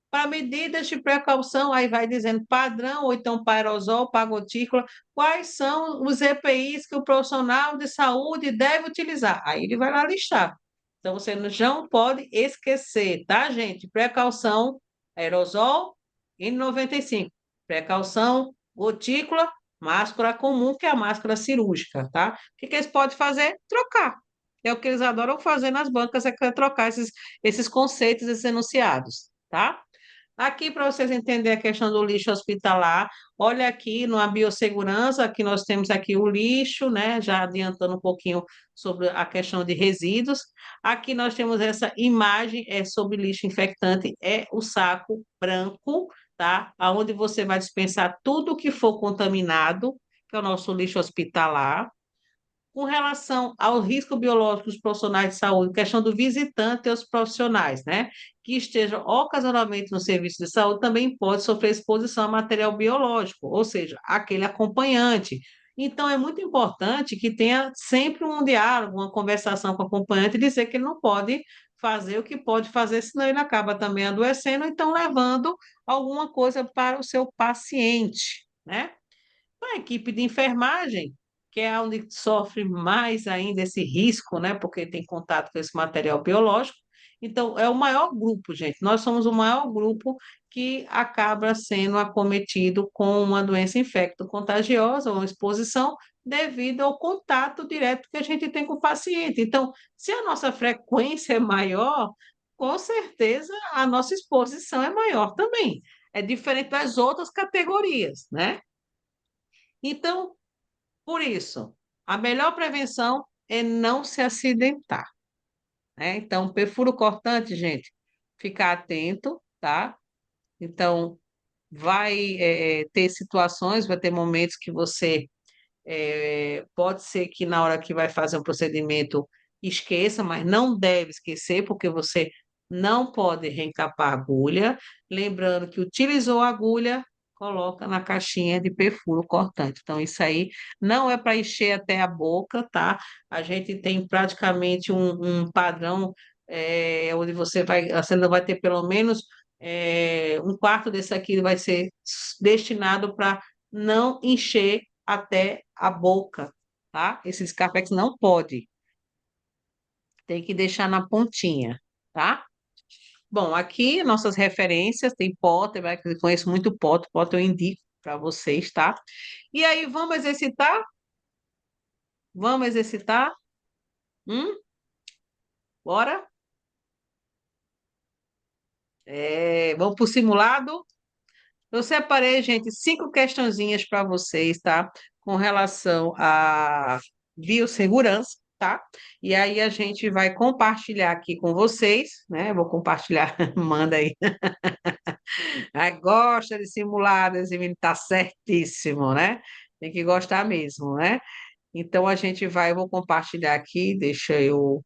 para medidas de precaução, aí vai dizendo padrão, ou então para aerosol, para gotícula, quais são os EPIs que o profissional de saúde deve utilizar. Aí ele vai lá listar. Então, você não pode esquecer, tá, gente? Precaução, aerosol N95. Precaução, gotícula, máscara comum, que é a máscara cirúrgica, tá? O que que eles podem fazer? Trocar. É o que eles adoram fazer nas bancas, é trocar esses conceitos, esses enunciados, tá? Aqui, para vocês entenderem a questão do lixo hospitalar, olha aqui na biossegurança, aqui nós temos aqui o lixo, né? Já adiantando um pouquinho sobre a questão de resíduos. Aqui nós temos essa imagem, é sobre lixo infectante, é o saco branco, tá? Aonde você vai dispensar tudo que for contaminado, que é o nosso lixo hospitalar. Com relação ao risco biológico dos profissionais de saúde, questão do visitante e os profissionais, né, que estejam ocasionalmente no serviço de saúde, também pode sofrer exposição a material biológico, ou seja, aquele acompanhante. Então, é muito importante que tenha sempre um diálogo, uma conversação com o acompanhante e dizer que ele não pode fazer o que pode fazer, senão ele acaba também adoecendo, então levando alguma coisa para o seu paciente, né? A equipe de enfermagem, que é onde sofre mais ainda esse risco, né? Porque tem contato com esse material biológico. Então, é o maior grupo, gente. Nós somos o maior grupo que acaba sendo acometido com uma doença infecto-contagiosa ou exposição devido ao contato direto que a gente tem com o paciente. Então, se a nossa frequência é maior, com certeza a nossa exposição é maior também. É diferente das outras categorias, né? Então, por isso, a melhor prevenção é não se acidentar, né? Então, perfuro cortante, gente, ficar atento, tá? Então, vai ter situações, vai ter momentos que você pode ser que na hora que vai fazer um procedimento esqueça, mas não deve esquecer, porque você não pode reencapar a agulha. Lembrando que utilizou a agulha, coloca na caixinha de perfuro cortante. Então, isso aí não é para encher até a boca, tá? A gente tem praticamente um padrão onde você não vai ter pelo menos um quarto desse aqui vai ser destinado para não encher até a boca, tá? Esses carpex não pode, tem que deixar na pontinha, tá? Bom, aqui nossas referências, tem Potter, vai, que eu conheço muito Potter, Potter eu indico para vocês, tá? E aí, vamos exercitar? Vamos exercitar? Hum? Bora? Vamos para o simulado? Eu separei, gente, 5 questõezinhas para vocês, tá? Com relação à biossegurança, tá? E aí a gente vai compartilhar aqui com vocês, né? Vou compartilhar, manda aí. Ah, gosta de simulado, esse menino tá certíssimo, né? Tem que gostar mesmo, né? Então a gente vai, eu vou compartilhar aqui, deixa eu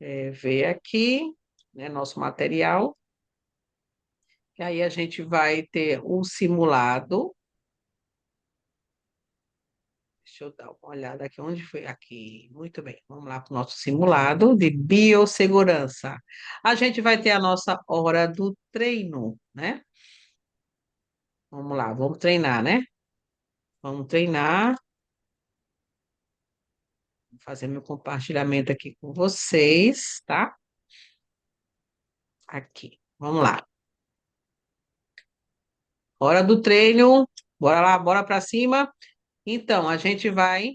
ver aqui, né, nosso material. E aí a gente vai ter um simulado. Deixa eu dar uma olhada aqui. Onde foi? Aqui. Muito bem. Vamos lá para o nosso simulado de biossegurança. A gente vai ter a nossa hora do treino, né? Vamos lá, vamos treinar, né? Vamos treinar. Vou fazer meu compartilhamento aqui com vocês, tá? Aqui. Vamos lá. Hora do treino. Bora lá, bora para cima. Então, a gente vai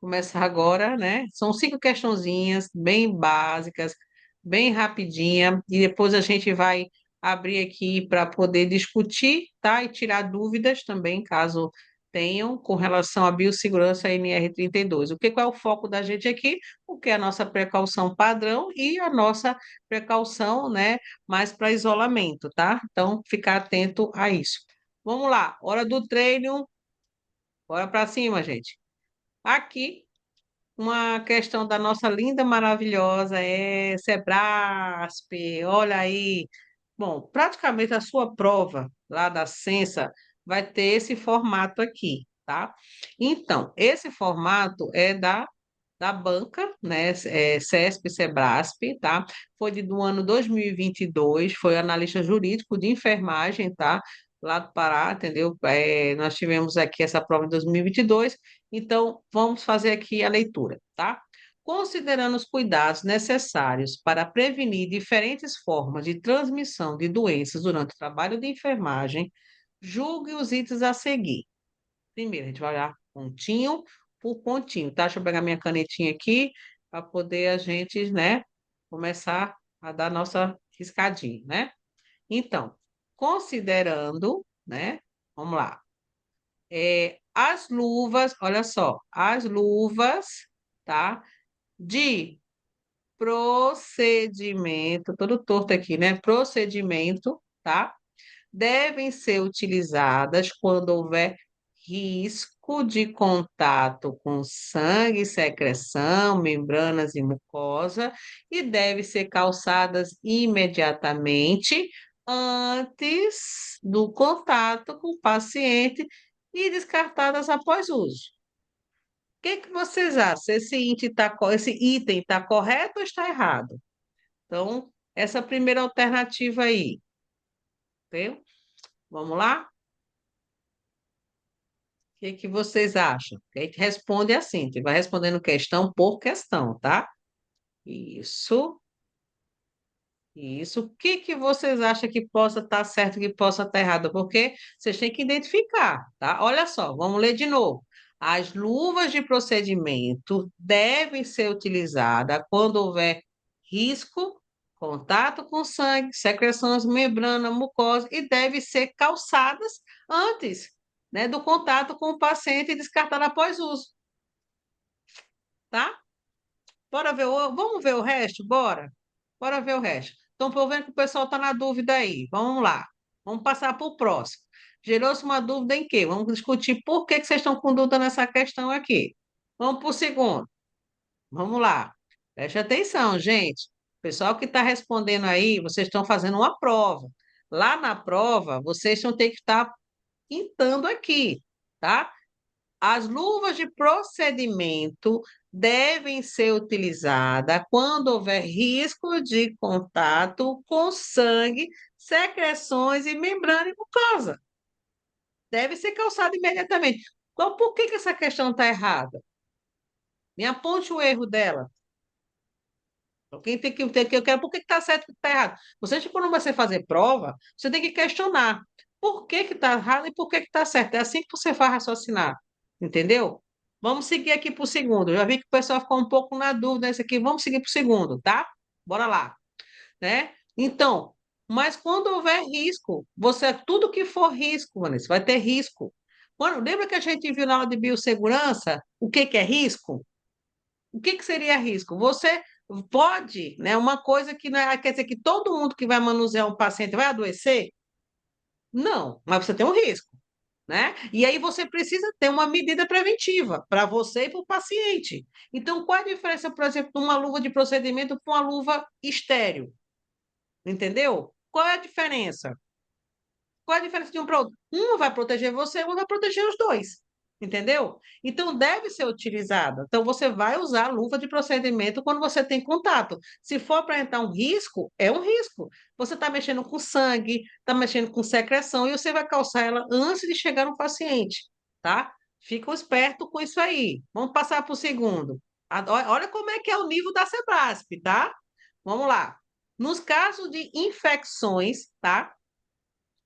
começar agora, né? São 5 questãozinhas bem básicas, bem rapidinha, e depois a gente vai abrir aqui para poder discutir, tá? E tirar dúvidas também, caso tenham com relação à biossegurança NR32. Qual é o foco da gente aqui? O que é a nossa precaução padrão e a nossa precaução, né, mais para isolamento, tá? Então, ficar atento a isso. Vamos lá, hora do treino, bora para cima, gente. Aqui, uma questão da nossa linda, maravilhosa, Sebrasp, olha aí. Bom, praticamente a sua prova lá da Sensa vai ter esse formato aqui, tá? Então, esse formato é da banca, né? CESP, Sebrasp, tá? Foi do ano 2022, foi analista jurídico de enfermagem, tá? Lá do Pará, entendeu? Nós tivemos aqui essa prova em 2022, então vamos fazer aqui a leitura, tá? Considerando os cuidados necessários para prevenir diferentes formas de transmissão de doenças durante o trabalho de enfermagem, julgue os itens a seguir. Primeiro, a gente vai olhar pontinho por pontinho, tá? Deixa eu pegar minha canetinha aqui para poder a gente, né, começar a dar nossa riscadinha, né? Então, considerando, né, vamos lá, as luvas, olha só, as luvas, tá? De procedimento, todo torto aqui, né? Procedimento, tá? Devem ser utilizadas quando houver risco de contato com sangue, secreção, membranas e mucosa e devem ser calçadas imediatamente antes do contato com o paciente e descartadas após uso. O que que vocês acham? Esse item está correto ou está errado? Então, essa primeira alternativa aí, entendeu? Vamos lá? O que que vocês acham? A gente responde assim, a gente vai respondendo questão por questão, tá? Isso, isso. O que que vocês acham que possa estar certo, que possa estar errado? Porque vocês têm que identificar, tá? Olha só, vamos ler de novo. As luvas de procedimento devem ser utilizadas quando houver risco, contato com sangue, secreções, membrana, mucosa e devem ser calçadas antes, né, do contato com o paciente e descartada após uso, tá? Vamos ver o resto? Bora? Bora ver o resto. Então, estou vendo que o pessoal está na dúvida aí. Vamos lá. Vamos passar para o próximo. Gerou-se uma dúvida em quê? Vamos discutir por que que vocês estão com dúvida nessa questão aqui. Vamos para o segundo. Vamos lá. Preste atenção, gente. O pessoal que está respondendo aí, vocês estão fazendo uma prova. Lá na prova, vocês vão ter que estar pintando aqui, tá? As luvas de procedimento devem ser utilizadas quando houver risco de contato com sangue, secreções e membrana e mucosa. Deve ser calçada imediatamente. Então, por que que essa questão está errada? Me aponte o erro dela. Quem eu quero, por que está certo e que está errado? Você, quando você fazer prova, você tem que questionar por que que está errado e por que que está certo. É assim que você vai raciocinar, entendeu? Vamos seguir aqui para o segundo. Eu já vi que o pessoal ficou um pouco na dúvida nesse aqui. Vamos seguir para o segundo, tá? Bora lá, né? Então, mas quando houver risco, tudo que for risco, Vanessa, vai ter risco. Lembra que a gente viu na aula de biossegurança o que que é risco? O que que seria risco? Você pode, né? Uma coisa que não quer dizer que todo mundo que vai manusear um paciente vai adoecer? Não, mas você tem um risco, né? E aí você precisa ter uma medida preventiva para você e para o paciente. Então, qual é a diferença, por exemplo, de uma luva de procedimento para uma luva estéril? Entendeu? Qual é a diferença? Qual é a diferença de um para outro? Um vai proteger você, um vai proteger os dois. Entendeu? Então, deve ser utilizada. Então, você vai usar a luva de procedimento quando você tem contato. Se for apresentar um risco, é um risco. Você está mexendo com sangue, está mexendo com secreção, e você vai calçar ela antes de chegar no paciente, tá? Fica esperto com isso aí. Vamos passar para o segundo. Olha como é que é o nível da Sebrasp, tá? Vamos lá. Nos casos de infecções, tá?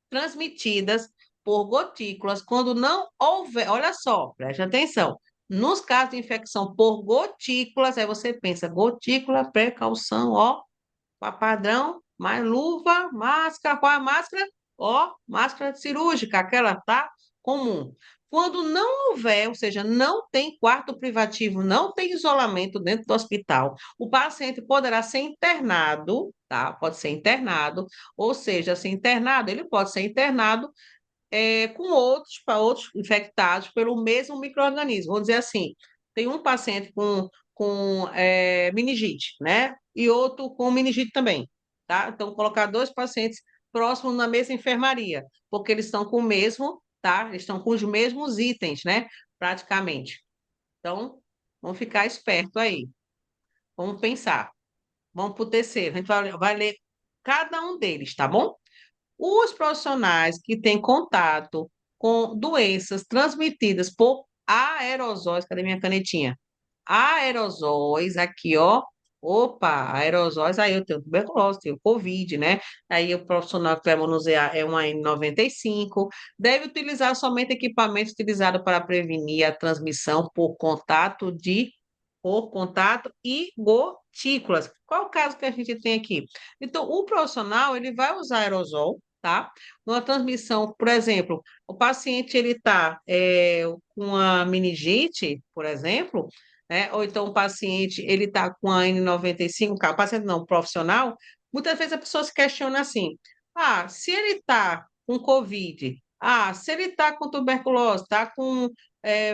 Transmitidas por gotículas, quando não houver, olha só, preste atenção. Nos casos de infecção por gotículas, aí você pensa, gotícula, precaução, ó, padrão, mais luva, máscara, qual é a máscara? Ó, máscara cirúrgica, aquela, tá? comum. Quando não houver, ou seja, não tem quarto privativo, não tem isolamento dentro do hospital, o paciente poderá ser internado, tá? Pode ser internado, ou seja, ser internado, ele pode ser internado com outros, para outros infectados pelo mesmo micro-organismo. Vamos dizer assim, tem um paciente com meningite, né? E outro com meningite também, tá? Então, colocar dois pacientes próximos na mesma enfermaria, porque eles estão com o mesmo, tá? Eles estão com os mesmos itens, né? Praticamente. Então, vamos ficar esperto aí. Vamos pensar. Vamos para o terceiro. A gente vai ler cada um deles, tá bom? Os profissionais que têm contato com doenças transmitidas por aerosóis, cadê minha canetinha? Aerosóis, aqui, ó. Opa, aerosóis, aí eu tenho tuberculose, tenho Covid, né? Aí o profissional que vai manusear é uma N95. Deve utilizar somente equipamento utilizado para prevenir a transmissão por contato e gotículas. Qual é o caso que a gente tem aqui? Então, o profissional, ele vai usar aerosol, tá? Numa transmissão, por exemplo, o paciente, ele está com uma meningite, por exemplo, né? Ou então o paciente, ele está com a N95, o paciente não, profissional, muitas vezes a pessoa se questiona assim, se ele está com Covid, se ele está com tuberculose, está com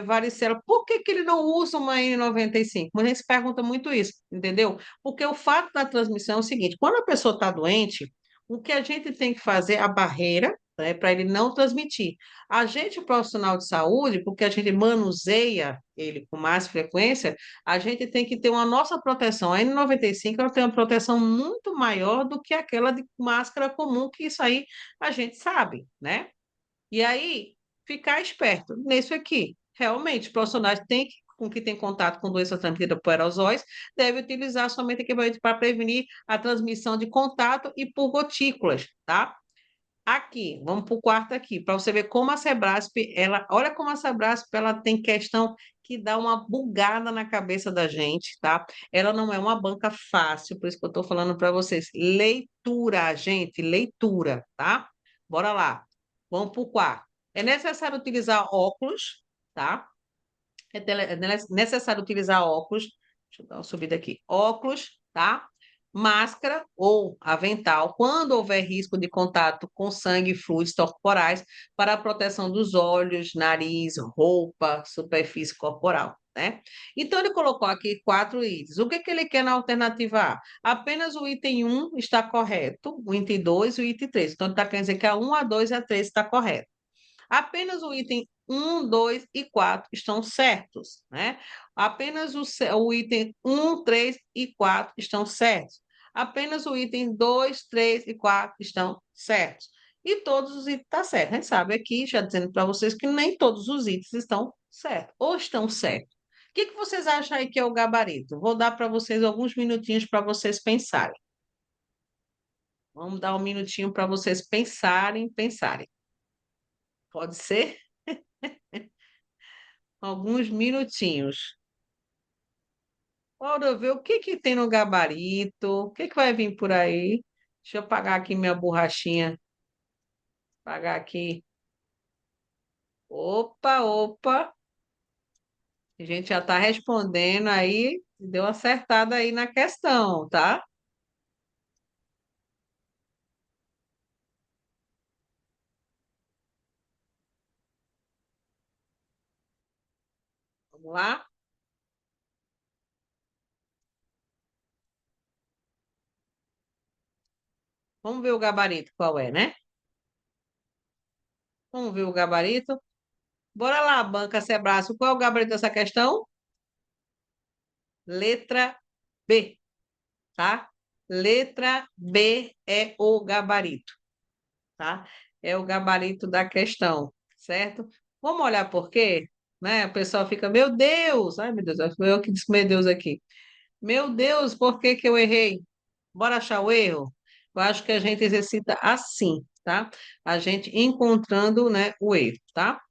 varicela, por que que ele não usa uma N95? Muita gente se pergunta muito isso, entendeu? Porque o fato da transmissão é o seguinte, quando a pessoa está doente, o que a gente tem que fazer, a barreira, né, para ele não transmitir. A gente, o profissional de saúde, porque a gente manuseia ele com mais frequência, a gente tem que ter uma nossa proteção. A N95 ela tem uma proteção muito maior do que aquela de máscara comum, que isso aí a gente sabe, né? E aí, ficar esperto nisso aqui. Realmente, os profissionais têm que, com que tem contato com doenças transmitidas por aerosóis, devem utilizar somente equipamento para prevenir a transmissão de contato e por gotículas, tá? Aqui, vamos para o quarto aqui, para você ver como a Sebrasp, ela, olha como a Sebrasp, ela tem questão que dá uma bugada na cabeça da gente, tá? Ela não é uma banca fácil, por isso que eu estou falando para vocês. Leitura, gente, leitura, tá? Bora lá. Vamos para o quarto. É necessário utilizar óculos, tá? É necessário utilizar óculos. Deixa eu dar uma subida aqui. Óculos, tá? Máscara ou avental, quando houver risco de contato com sangue e fluidos corporais, para a proteção dos olhos, nariz, roupa, superfície corporal, né? Então, ele colocou aqui 4 itens. O que que ele quer na alternativa A? Apenas o item 1 está correto, o item 2 e o item 3. Então, ele está querendo dizer que a 1, a 2 e a 3 está correto. Apenas o item 1, 2 e 4 estão certos, né? Apenas o item 1, 3 e 4 estão certos. Apenas o item 2, 3 e 4 estão certos. E todos os itens estão certos. A gente sabe aqui, já dizendo para vocês, que nem todos os itens estão certos, ou estão certos. O que que vocês acham aí que é o gabarito? Vou dar para vocês alguns minutinhos para vocês pensarem. Vamos dar um minutinho para vocês pensarem. Pode ser? Alguns minutinhos. Bora ver o que que tem no gabarito, o que que vai vir por aí. Deixa eu pagar aqui minha borrachinha. Pagar aqui. Opa, opa. A gente já está respondendo aí, deu uma acertada aí na questão, tá? Vamos lá? Vamos ver o gabarito qual é, né? Vamos ver o gabarito. Bora lá, Banca Sebraço. Qual é o gabarito dessa questão? Letra B, tá? Letra B é o gabarito. Tá? É o gabarito da questão, certo? Vamos olhar por quê? Né? O pessoal fica, meu Deus, ai meu Deus, foi eu que disse meu Deus aqui. Meu Deus, por que que eu errei? Bora achar o erro? Eu acho que a gente exercita assim, tá? A gente encontrando, né, o erro, tá?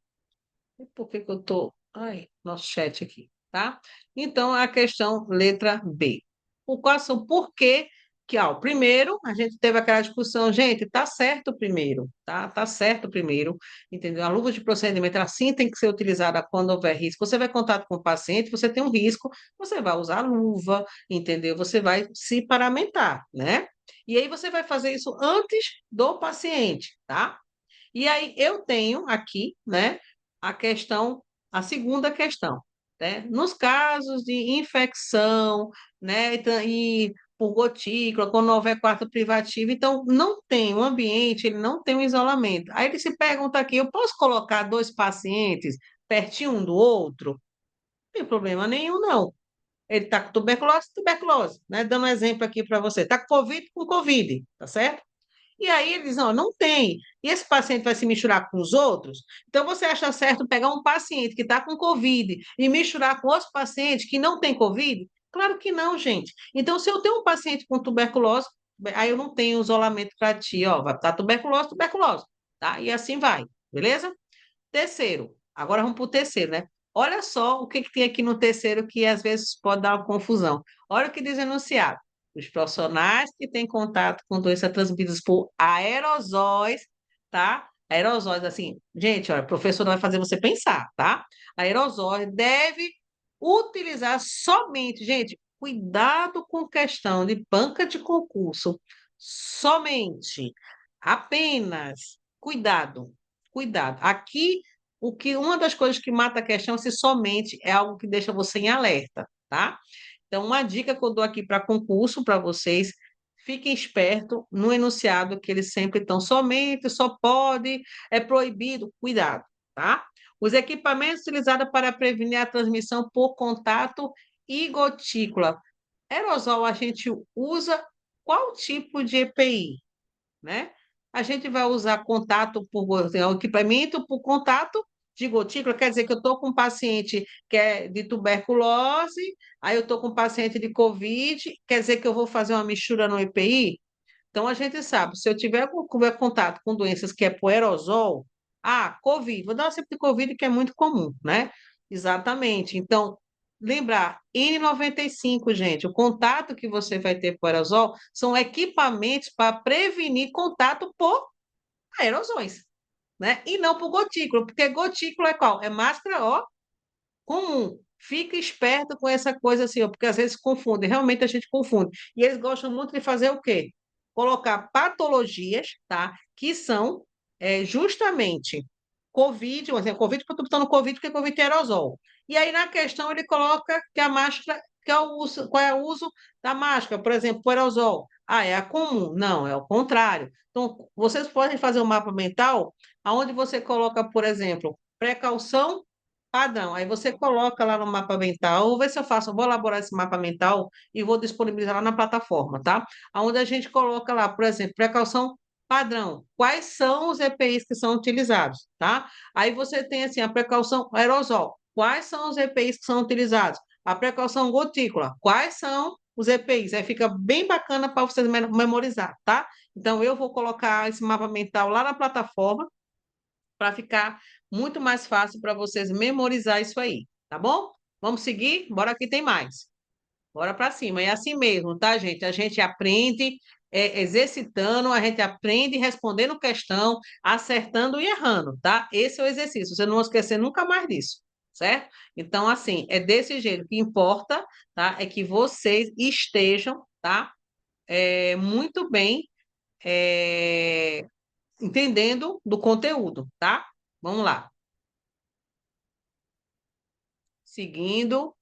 E por que que eu tô... Ai, nosso chat aqui, tá? Então, a questão letra B. O qual são por que que, ó, primeiro, a gente teve aquela discussão, gente, tá certo o primeiro, tá? Tá certo o primeiro, entendeu? A luva de procedimento, ela sim tem que ser utilizada quando houver risco. Você vai em contato com o paciente, você tem um risco, você vai usar a luva, entendeu? Você vai se paramentar, né? E aí você vai fazer isso antes do paciente, tá? E aí eu tenho aqui, né, a questão, a segunda questão, né? Nos casos de infecção, né, e por gotícula, quando houver quarto privativo, então não tem o ambiente, ele não tem um isolamento. Aí ele se pergunta aqui, eu posso colocar dois pacientes pertinho um do outro? Não tem problema nenhum, não. Ele está com tuberculose, tuberculose, né? Dando um exemplo aqui para você. Está com Covid, com Covid, tá certo? E aí eles, não, não tem. E esse paciente vai se misturar com os outros? Então você acha certo pegar um paciente que está com Covid e misturar com outros pacientes que não têm Covid? Claro que não, gente. Então, se eu tenho um paciente com tuberculose, aí eu não tenho isolamento para ti, ó, vai estar tuberculose, tuberculose, tá? E assim vai, beleza? Terceiro, agora vamos para o terceiro, né? Olha só o que, que tem aqui no terceiro que às vezes pode dar uma confusão. Olha o que diz o enunciado. Os profissionais que têm contato com doenças transmitidas por aerosóis, tá? Aerosóis, assim, gente, olha, o professor não vai fazer você pensar, tá? Aerosóis deve utilizar somente, gente, cuidado com questão de banca de concurso, somente, apenas, cuidado, cuidado. Aqui, uma das coisas que mata a questão é se somente é algo que deixa você em alerta, tá? Então, uma dica que eu dou aqui para concurso para vocês, fiquem espertos no enunciado que eles sempre estão somente, só pode, é proibido, cuidado, tá? Os equipamentos utilizados para prevenir a transmissão por contato e gotícula. Aerosol a gente usa qual tipo de EPI, né? A gente vai usar contato por o equipamento por contato de gotícula, quer dizer que eu estou com um paciente que é de tuberculose, aí eu estou com um paciente de Covid, quer dizer que eu vou fazer uma mistura no EPI? Então, a gente sabe, se eu tiver contato com doenças que é por aerosol, Covid, vou dar um exemplo de Covid que é muito comum, né? Exatamente. Então, lembrar, N95, gente, o contato que você vai ter por aerosol são equipamentos para prevenir contato por aerosóis, né? E não por gotícula, porque gotícula é qual? É máscara, ó, comum. Fica esperto com essa coisa assim, ó, porque às vezes confunde, realmente a gente confunde. E eles gostam muito de fazer o quê? Colocar patologias, tá? Que são justamente Covid, por exemplo, Covid, porque eu estou botando Covid porque Covid é aerosol. E aí na questão ele coloca que a máscara, que é o uso, qual é o uso da máscara, por exemplo, o aerosol. É a comum? Não, é o contrário. Então, vocês podem fazer um mapa mental onde você coloca, por exemplo, precaução padrão. Aí você coloca lá no mapa mental, vou ver se eu faço, eu vou elaborar esse mapa mental e vou disponibilizar lá na plataforma, tá? Onde a gente coloca lá, por exemplo, precaução padrão. Quais são os EPIs que são utilizados, tá? Aí você tem assim a precaução aerosol. Quais são os EPIs que são utilizados? A precaução gotícula. Quais são os EPIs? Aí fica bem bacana para vocês memorizar, tá? Então eu vou colocar esse mapa mental lá na plataforma para ficar muito mais fácil para vocês memorizar isso aí, tá bom? Vamos seguir? Bora que tem mais. Bora para cima. É assim mesmo, tá, gente? A gente aprende exercitando, a gente aprende respondendo questão, acertando e errando, tá? Esse é o exercício. Você não vai esquecer nunca mais disso, certo? Então, assim, é desse jeito. O que importa, tá? É que vocês estejam, tá? Muito bem, é, entendendo do conteúdo, tá? Vamos lá. Seguindo.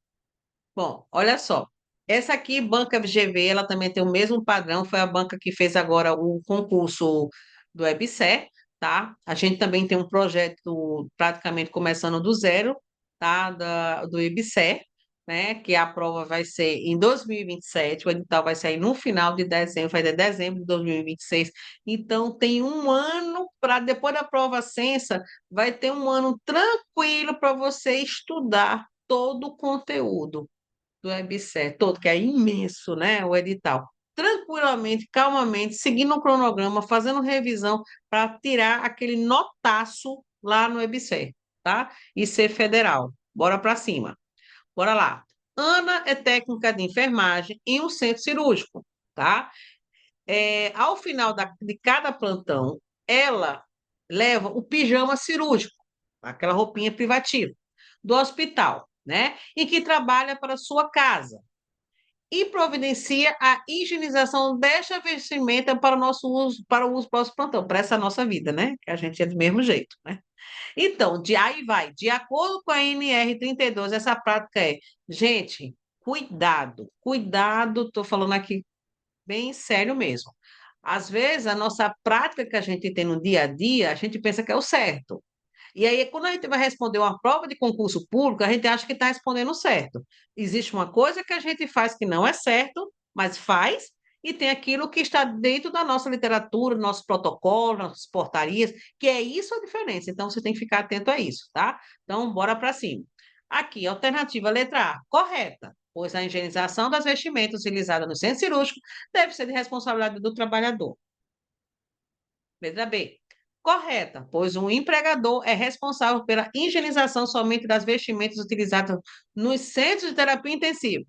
Bom, olha só. Essa aqui, Banca FGV, ela também tem o mesmo padrão, foi a banca que fez agora o concurso do EBSER, tá? A gente também tem um projeto praticamente começando do zero, tá? Do EBSER, né? Que a prova vai ser em 2027, o edital vai sair no final de dezembro, vai ser dezembro de 2026. Então, tem um ano para, depois da prova Sensa, vai ter um ano tranquilo para você estudar todo o conteúdo do EBSER, todo, que é imenso, né, o edital. Tranquilamente, calmamente, seguindo o cronograma, fazendo revisão para tirar aquele notaço lá no EBSER, tá? E ser federal. Bora para cima. Bora lá. Ana é técnica de enfermagem em um centro cirúrgico, tá? Ao final de cada plantão, ela leva o pijama cirúrgico, aquela roupinha privativa, do hospital, né? E que trabalha para a sua casa. E providencia a higienização desta vestimenta para o nosso uso, para o uso para o nosso plantão, para essa nossa vida, né? Que a gente é do mesmo jeito, né? Então, aí vai, de acordo com a NR 32, essa prática é, gente, cuidado, cuidado, estou falando aqui bem sério mesmo. Às vezes, a nossa prática que a gente tem no dia a dia, a gente pensa que é o certo. E aí, quando a gente vai responder uma prova de concurso público, a gente acha que está respondendo certo. Existe uma coisa que a gente faz que não é certo, mas faz, e tem aquilo que está dentro da nossa literatura, nosso protocolo, nossas portarias, que é isso a diferença. Então, você tem que ficar atento a isso, tá? Então, bora para cima. Aqui, alternativa letra A, correta, pois a higienização das vestimentas utilizadas no centro cirúrgico deve ser de responsabilidade do trabalhador. Letra B. Correta, pois o empregador é responsável pela higienização somente das vestimentas utilizadas nos centros de terapia intensiva.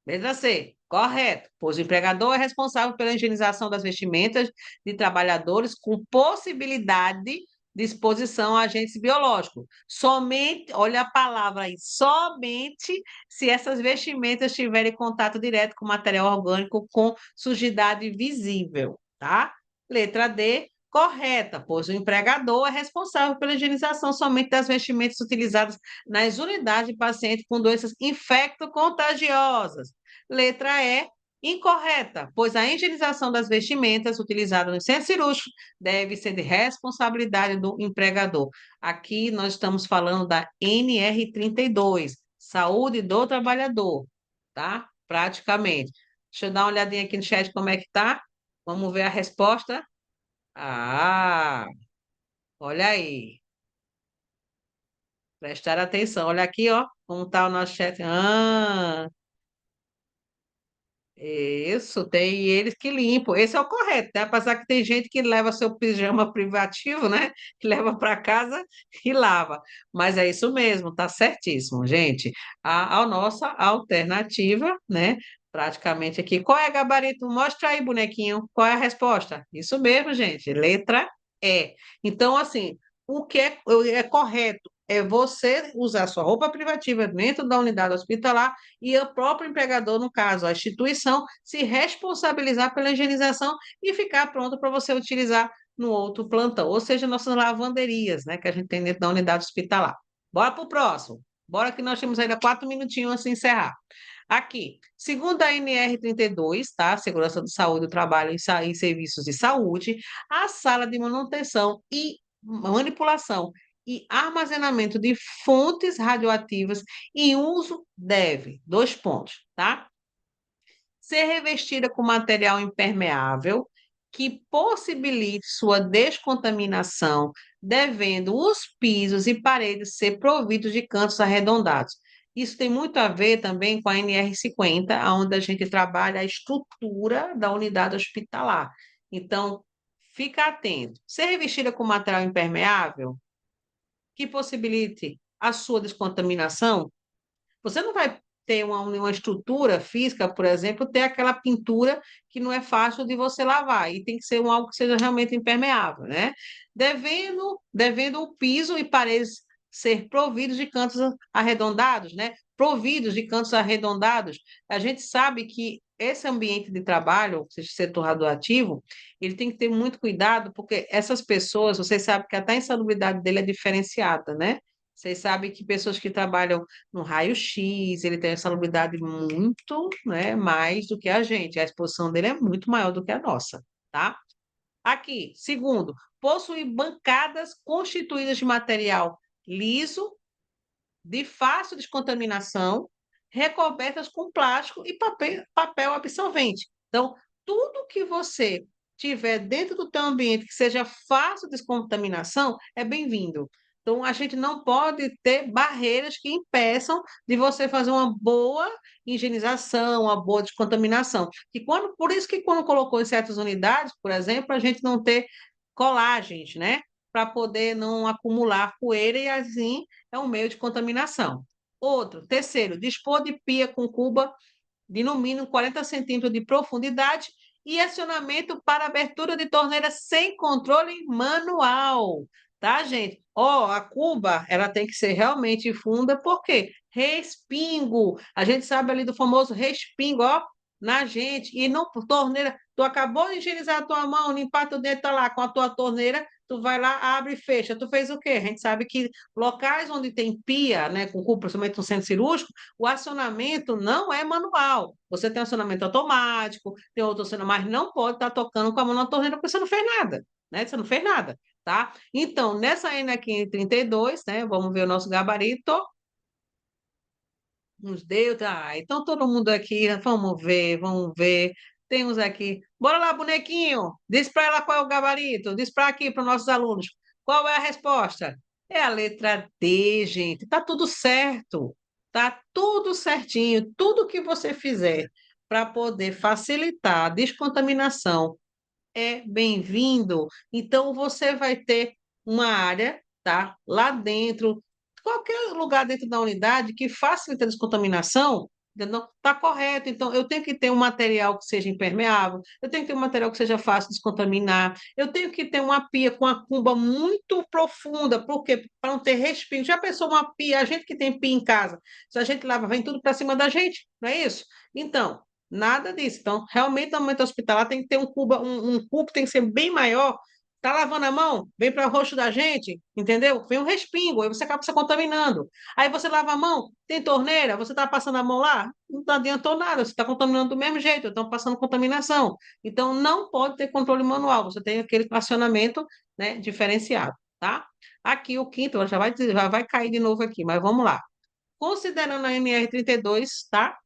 Letra C. Correto, pois o empregador é responsável pela higienização das vestimentas de trabalhadores com possibilidade de exposição a agentes biológicos. Somente, olha a palavra aí, somente se essas vestimentas tiverem contato direto com material orgânico com sujidade visível, tá? Letra D, correta, pois o empregador é responsável pela higienização somente das vestimentas utilizadas nas unidades de pacientes com doenças infecto-contagiosas. Letra E, incorreta, pois a higienização das vestimentas utilizadas no centro cirúrgico deve ser de responsabilidade do empregador. Aqui nós estamos falando da NR 32, saúde do trabalhador, tá? Praticamente. Deixa eu dar uma olhadinha aqui no chat como é que tá. Vamos ver a resposta. Ah, olha aí. Prestar atenção. Olha aqui, ó, como está o nosso chat. Isso, tem eles que limpam. Esse é o correto, né? Apesar que tem gente que leva seu pijama privativo, né? Que leva para casa e lava. Mas é isso mesmo, tá certíssimo, gente. A nossa alternativa, né? Praticamente aqui. Qual é a gabarito? Mostra aí, bonequinho. Qual é a resposta? Isso mesmo, gente. Letra E. Então, assim, o que é correto é você usar sua roupa privativa dentro da unidade hospitalar e o próprio empregador, no caso, a instituição, se responsabilizar pela higienização e ficar pronto para você utilizar no outro plantão, ou seja, nossas lavanderias, né, que a gente tem dentro da unidade hospitalar. Bora para o próximo. Bora que nós temos ainda 4 minutinhos antes de encerrar. Aqui, segundo a NR 32, tá? Segurança do Saúde do Trabalho em Serviços de Saúde, a sala de manutenção e manipulação e armazenamento de fontes radioativas em uso deve, 2 pontos, tá? Ser revestida com material impermeável que possibilite sua descontaminação, devendo os pisos e paredes ser providos de cantos arredondados. Isso tem muito a ver também com a NR 50, onde a gente trabalha a estrutura da unidade hospitalar. Então, fica atento. Ser revestida com material impermeável que possibilite a sua descontaminação, você não vai ter uma estrutura física, por exemplo, ter aquela pintura que não é fácil de você lavar, e tem que ser algo que seja realmente impermeável, né? Devendo o piso e paredes ser providos de cantos arredondados, né? Providos de cantos arredondados. A gente sabe que esse ambiente de trabalho, seja setor radioativo, ele tem que ter muito cuidado, porque essas pessoas, vocês sabem que até a insalubridade dele é diferenciada, né? Vocês sabem que pessoas que trabalham no raio-x, ele tem uma salubridade muito, né, mais do que a gente. A exposição dele é muito maior do que a nossa, tá? Aqui, segundo, possui bancadas constituídas de material liso, de fácil descontaminação, recobertas com plástico e papel absorvente. Então, tudo que você tiver dentro do teu ambiente que seja fácil descontaminação é bem-vindo. Então, a gente não pode ter barreiras que impeçam de você fazer uma boa higienização, uma boa descontaminação. Por isso que quando colocou em certas unidades, por exemplo, a gente não ter colagens, né? Para poder não acumular poeira e assim é um meio de contaminação. Outro, terceiro, dispor de pia com cuba de no mínimo 40 centímetros de profundidade e acionamento para abertura de torneira sem controle manual, tá, gente? Ó, a cuba, ela tem que ser realmente funda, por quê? Respingo. A gente sabe ali do famoso respingo, ó, na gente, e não por torneira. Tu acabou de higienizar a tua mão, limpar teu dedo, tá lá com a tua torneira, tu vai lá, abre e fecha. Tu fez o quê? A gente sabe que locais onde tem pia, né, com cuba, principalmente no centro cirúrgico, o acionamento não é manual. Você tem acionamento automático, tem outro acionamento, mas não pode estar tocando com a mão na torneira porque você não fez nada, né? Você não fez nada, tá? Então, nessa NQ32, né, vamos ver o nosso gabarito. Nos deu, tá? Então todo mundo aqui, vamos ver, vamos ver. Temos aqui. Bora lá, bonequinho. Diz para ela qual é o gabarito. Diz para aqui, para os nossos alunos. Qual é a resposta? É a letra D, gente. Tá tudo certo. Tá tudo certinho. Tudo que você fizer para poder facilitar a descontaminação é bem-vindo. Então, você vai ter uma área, tá? Lá dentro, qualquer lugar dentro da unidade que facilite a descontaminação, entendeu? Tá correto. Então, eu tenho que ter um material que seja impermeável, eu tenho que ter um material que seja fácil de descontaminar, eu tenho que ter uma pia com a cumba muito profunda, porque para não ter respingo. Já pensou uma pia, a gente que tem pia em casa, se a gente lava, vem tudo para cima da gente, não é isso? Então, nada disso. Então, realmente, no momento hospitalar, tem que ter um cubo tem que ser bem maior. Tá lavando a mão, vem para o rosto da gente, entendeu? Vem um respingo, aí você acaba se contaminando. Aí você lava a mão, tem torneira, você está passando a mão lá, não adiantou nada, você está contaminando do mesmo jeito, estão passando contaminação. Então, não pode ter controle manual, você tem aquele acionamento, né, diferenciado, tá? Aqui o quinto, já vai cair de novo aqui, mas vamos lá. Considerando a NR32, tá?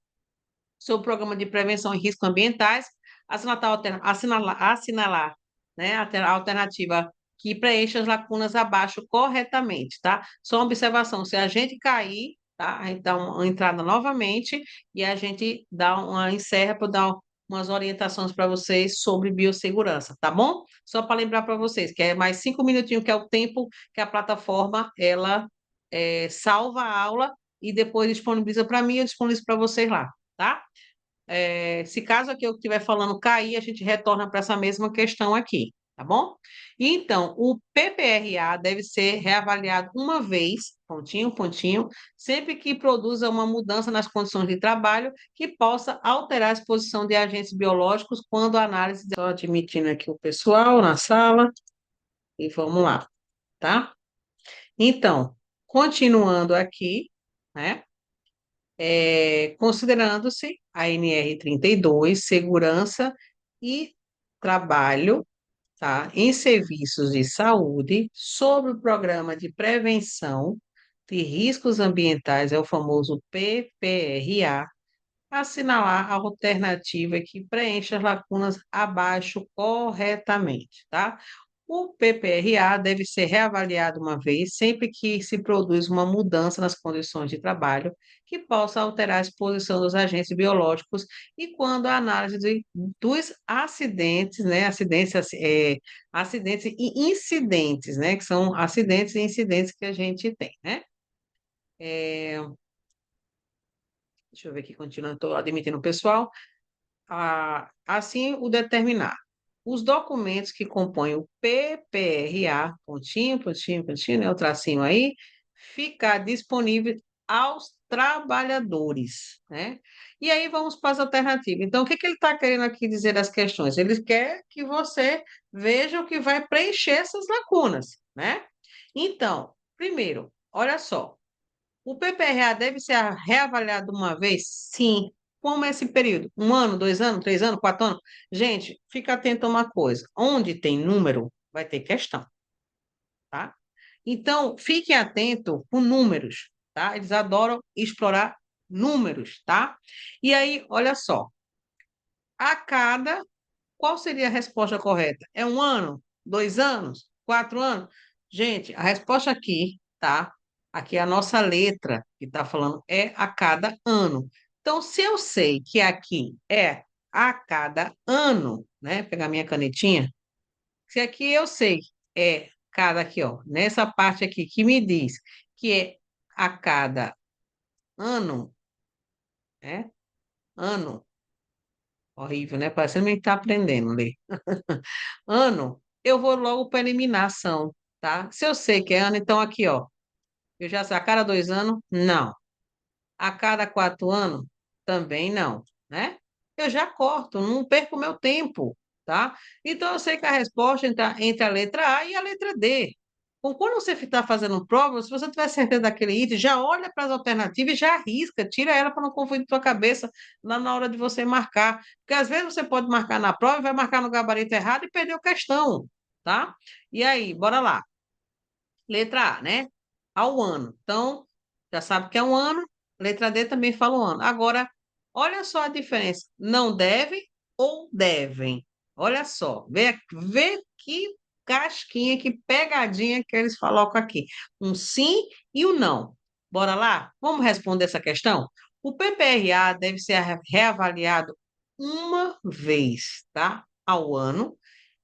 Sobre o programa de prevenção e riscos ambientais, assinalar, né, a alternativa que preencha as lacunas abaixo corretamente, tá? Só uma observação, se a gente cair, tá? A gente dá uma entrada novamente e a gente dá uma encerra para dar umas orientações para vocês sobre biossegurança, tá bom? Só para lembrar para vocês que é mais 5 minutinhos, que é o tempo que a plataforma ela salva a aula e depois disponibiliza para mim e eu disponibilizo para vocês lá, tá? Se caso aqui eu estiver falando cair, a gente retorna para essa mesma questão aqui, tá bom? Então, o PPRA deve ser reavaliado uma vez, pontinho, pontinho, sempre que produza uma mudança nas condições de trabalho que possa alterar a exposição de agentes biológicos quando a análise... Só admitindo aqui o pessoal na sala e vamos lá, tá? Então, continuando aqui, né? Considerando-se a NR32, segurança e trabalho, tá, em serviços de saúde, sobre o programa de prevenção de riscos ambientais, é o famoso PPRA, assinalar a alternativa que preenche as lacunas abaixo corretamente, tá? O PPRA deve ser reavaliado uma vez, sempre que se produz uma mudança nas condições de trabalho que possa alterar a exposição dos agentes biológicos e quando a análise dos acidentes, né, acidentes e incidentes, né, que são acidentes e incidentes que a gente tem, né? É, deixa eu ver aqui, continuando, estou admitindo o pessoal. Assim o determinar. Os documentos que compõem o PPRA, pontinho, pontinho, pontinho, né, o tracinho aí, ficar disponível aos trabalhadores, né? E aí vamos para as alternativas. Então, o que que ele está querendo aqui dizer das questões? Ele quer que você veja o que vai preencher essas lacunas, né? Então, primeiro, olha só, o PPRA deve ser reavaliado uma vez? Sim. Como é esse período? 1 ano, 2 anos, 3 anos, 4 anos? Gente, fica atento a uma coisa. Onde tem número, vai ter questão, tá? Então, fiquem atentos com números, tá? Eles adoram explorar números, tá? E aí, olha só. A cada, qual seria a resposta correta? É 1 ano? 2 anos? 4 anos? Gente, a resposta aqui, tá? Aqui é a nossa letra que está falando é a cada ano. Então, se eu sei que aqui é a cada ano, né? Vou pegar minha canetinha. Se aqui eu sei é cada aqui, ó, nessa parte aqui que me diz que é a cada ano, né? Ano. Horrível, né? Parecendo que a gente está aprendendo a ler. Ano, eu vou logo para eliminação, tá? Se eu sei que é ano, então aqui, ó. Eu já sei, a cada 2 anos, não. A cada 4 anos, também não, né? Eu já corto, não perco meu tempo, tá? Então, eu sei que a resposta entre a letra A e a letra D. Então, quando você está fazendo prova, se você tiver certeza daquele item, já olha para as alternativas e já arrisca, tira ela para não confundir tua cabeça na hora de você marcar. Porque às vezes você pode marcar na prova e vai marcar no gabarito errado e perdeu a questão, tá? E aí, bora lá. Letra A, né? Ao ano. Então, já sabe que é um ano. Letra D também fala um ano. Agora, olha só a diferença. Não deve ou devem. Olha só. Vê que casquinha, que pegadinha que eles colocam aqui. Um sim e um não. Bora lá? Vamos responder essa questão? O PPRA deve ser reavaliado uma vez, tá? Ao ano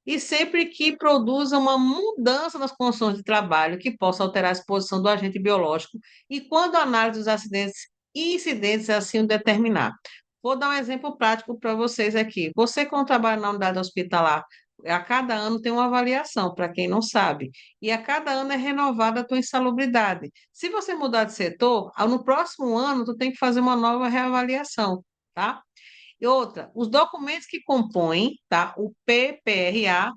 e sempre que produza uma mudança nas condições de trabalho que possa alterar a exposição do agente biológico e quando a análise dos acidentes e incidentes assim o determinar. Vou dar um exemplo prático para vocês aqui. Você, quando trabalha na unidade hospitalar, a cada ano tem uma avaliação, para quem não sabe, e a cada ano é renovada a tua insalubridade. Se você mudar de setor, no próximo ano, tu tem que fazer uma nova reavaliação, tá? E outra, os documentos que compõem, tá, o PPRA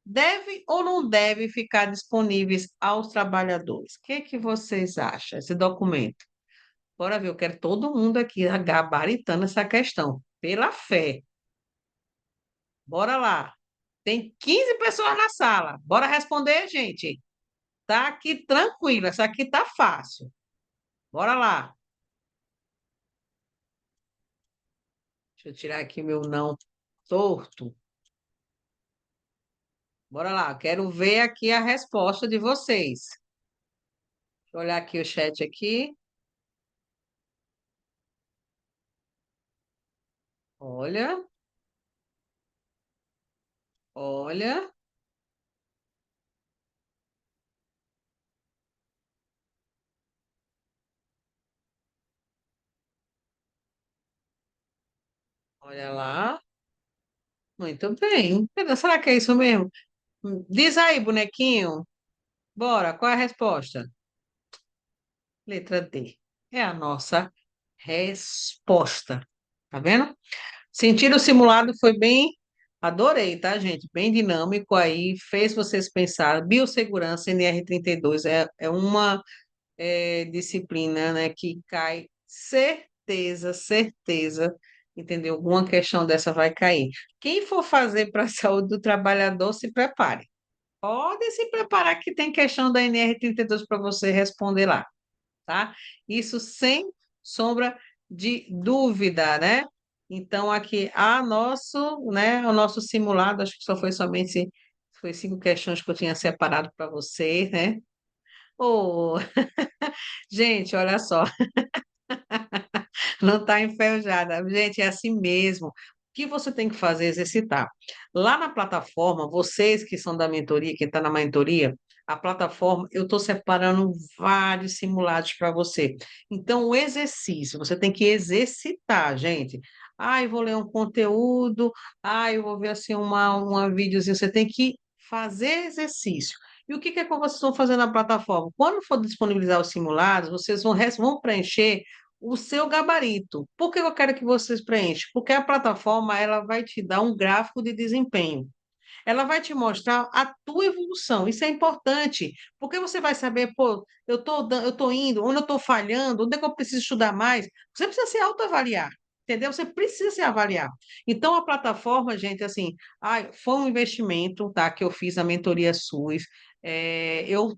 deve ou não deve ficar disponíveis aos trabalhadores? O que que vocês acham, esse documento? Bora ver, eu quero todo mundo aqui gabaritando essa questão, pela fé. Bora lá. Tem 15 pessoas na sala. Bora responder, gente. Tá aqui tranquilo, essa aqui tá fácil. Bora lá. Deixa eu tirar aqui meu não torto. Bora lá, quero ver aqui a resposta de vocês. Deixa eu olhar aqui o chat aqui. Olha, olha, olha lá. Muito bem. Será que é isso mesmo? Diz aí, bonequinho. Bora, qual é a resposta? Letra D. É a nossa resposta. Tá vendo? Sentido simulado foi bem. Adorei, tá, gente? Bem dinâmico aí, fez vocês pensar. Biossegurança NR32 é uma disciplina, né, que cai certeza, certeza, entendeu? Alguma questão dessa vai cair. Quem for fazer para a saúde do trabalhador, se prepare. Pode se preparar que tem questão da NR32 para você responder lá, tá? Isso sem sombra de dúvida, né? Então, aqui, o nosso simulado, acho que só foi somente, foi 5 questões que eu tinha separado para vocês, né? Oh, gente, olha só. Não está enferrujada. Gente, é assim mesmo. O que você tem que fazer é exercitar. Lá na plataforma, vocês que são da mentoria, quem está na mentoria, a plataforma, eu estou separando vários simulados para você. Então, o exercício, você tem que exercitar, gente. Ah, eu vou ler um conteúdo, eu vou ver assim uma videozinha. Você tem que fazer exercício. E o que que é que vocês estão fazendo na plataforma? Quando for disponibilizar os simulados, vocês vão preencher o seu gabarito. Por que eu quero que vocês preencham? Porque a plataforma ela vai te dar um gráfico de desempenho. Ela vai te mostrar a tua evolução. Isso é importante, porque você vai saber, pô, eu tô indo, onde eu estou falhando, onde é que eu preciso estudar mais. Você precisa se autoavaliar. Entendeu? Você precisa se avaliar. Então, a plataforma, gente, assim, foi um investimento, tá, que eu fiz na mentoria SUS. Eu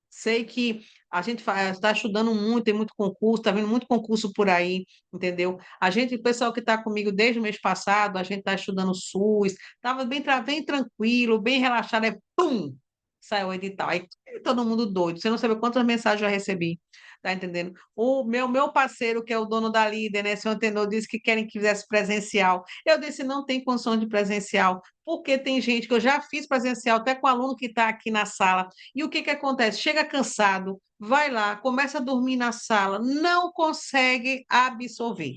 sei que a gente está estudando muito, tem muito concurso, está vendo muito concurso por aí, entendeu? A gente, o pessoal que está comigo desde o mês passado, a gente está estudando SUS, estava bem tranquilo, bem relaxado, pum, saiu o edital. Aí todo mundo doido, você não sabe quantas mensagens eu já recebi, tá entendendo? O meu parceiro, que é o dono da Líder, né, seu Antenor, disse que querem que fizesse presencial. Eu disse, não tem condição de presencial, porque tem gente que eu já fiz presencial, até com o aluno que está aqui na sala, e o que que acontece? Chega cansado, vai lá, começa a dormir na sala, não consegue absorver.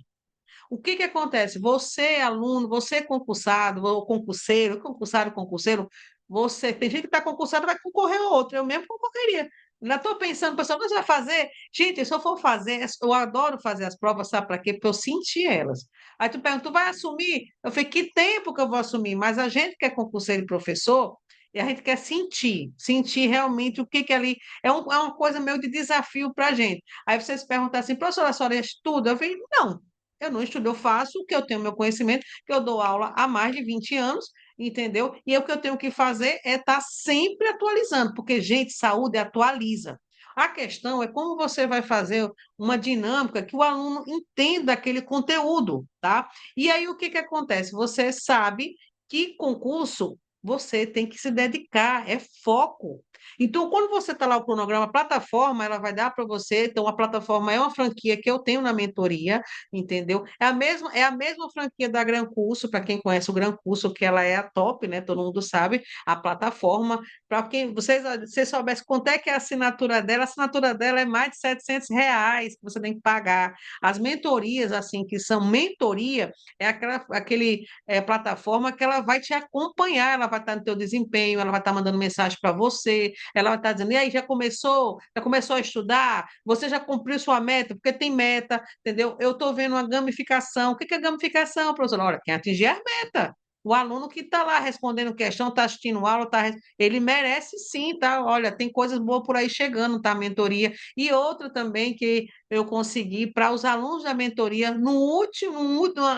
O que que acontece? Você, é aluno, você é concursado, ou concurseiro, concurseiro, você tem gente que está concursado, vai concorrer a outro. Eu mesmo concorreria. Ainda estou pensando, pessoal, você vai fazer? Gente, se eu for fazer, eu adoro fazer as provas, sabe para quê? Porque eu senti elas. Aí tu pergunta, tu vai assumir? Eu falei, que tempo que eu vou assumir? Mas a gente que é concurseiro e professor, e a gente quer sentir realmente o que que ali é uma coisa meio de desafio para a gente. Aí vocês perguntam assim, professora, a senhora estuda? Eu falei, não, eu não estudo, eu faço o que eu tenho meu conhecimento, que eu dou aula há mais de 20 anos, entendeu? E o que eu tenho que fazer é estar sempre atualizando, porque, gente, saúde atualiza. A questão é como você vai fazer uma dinâmica que o aluno entenda aquele conteúdo, tá? E aí o que que acontece? Você sabe que concurso você tem que se dedicar, é foco. Então, quando você está lá o cronograma, a plataforma, ela vai dar para você. Então, a plataforma é uma franquia que eu tenho na mentoria, entendeu? É a mesma franquia da Gran Curso, para quem conhece o Gran Curso, que ela é a top, né? Todo mundo sabe, a plataforma. Para quem vocês soubessem quanto é que é a assinatura dela é mais de R$ 700 que você tem que pagar. As mentorias, assim, que são mentoria, é aquele plataforma que ela vai te acompanhar, ela vai estar no teu desempenho, ela vai estar mandando mensagem para você, ela vai estar dizendo, e aí, já começou? Já começou a estudar? Você já cumpriu sua meta? Porque tem meta, entendeu? Eu estou vendo uma gamificação. O que que é gamificação, professor? Olha, quem atingir a meta. O aluno que está lá respondendo questão, está assistindo aula, ele merece sim, tá? Olha, tem coisas boas por aí chegando, tá? Mentoria. E outra também que eu consegui para os alunos da mentoria,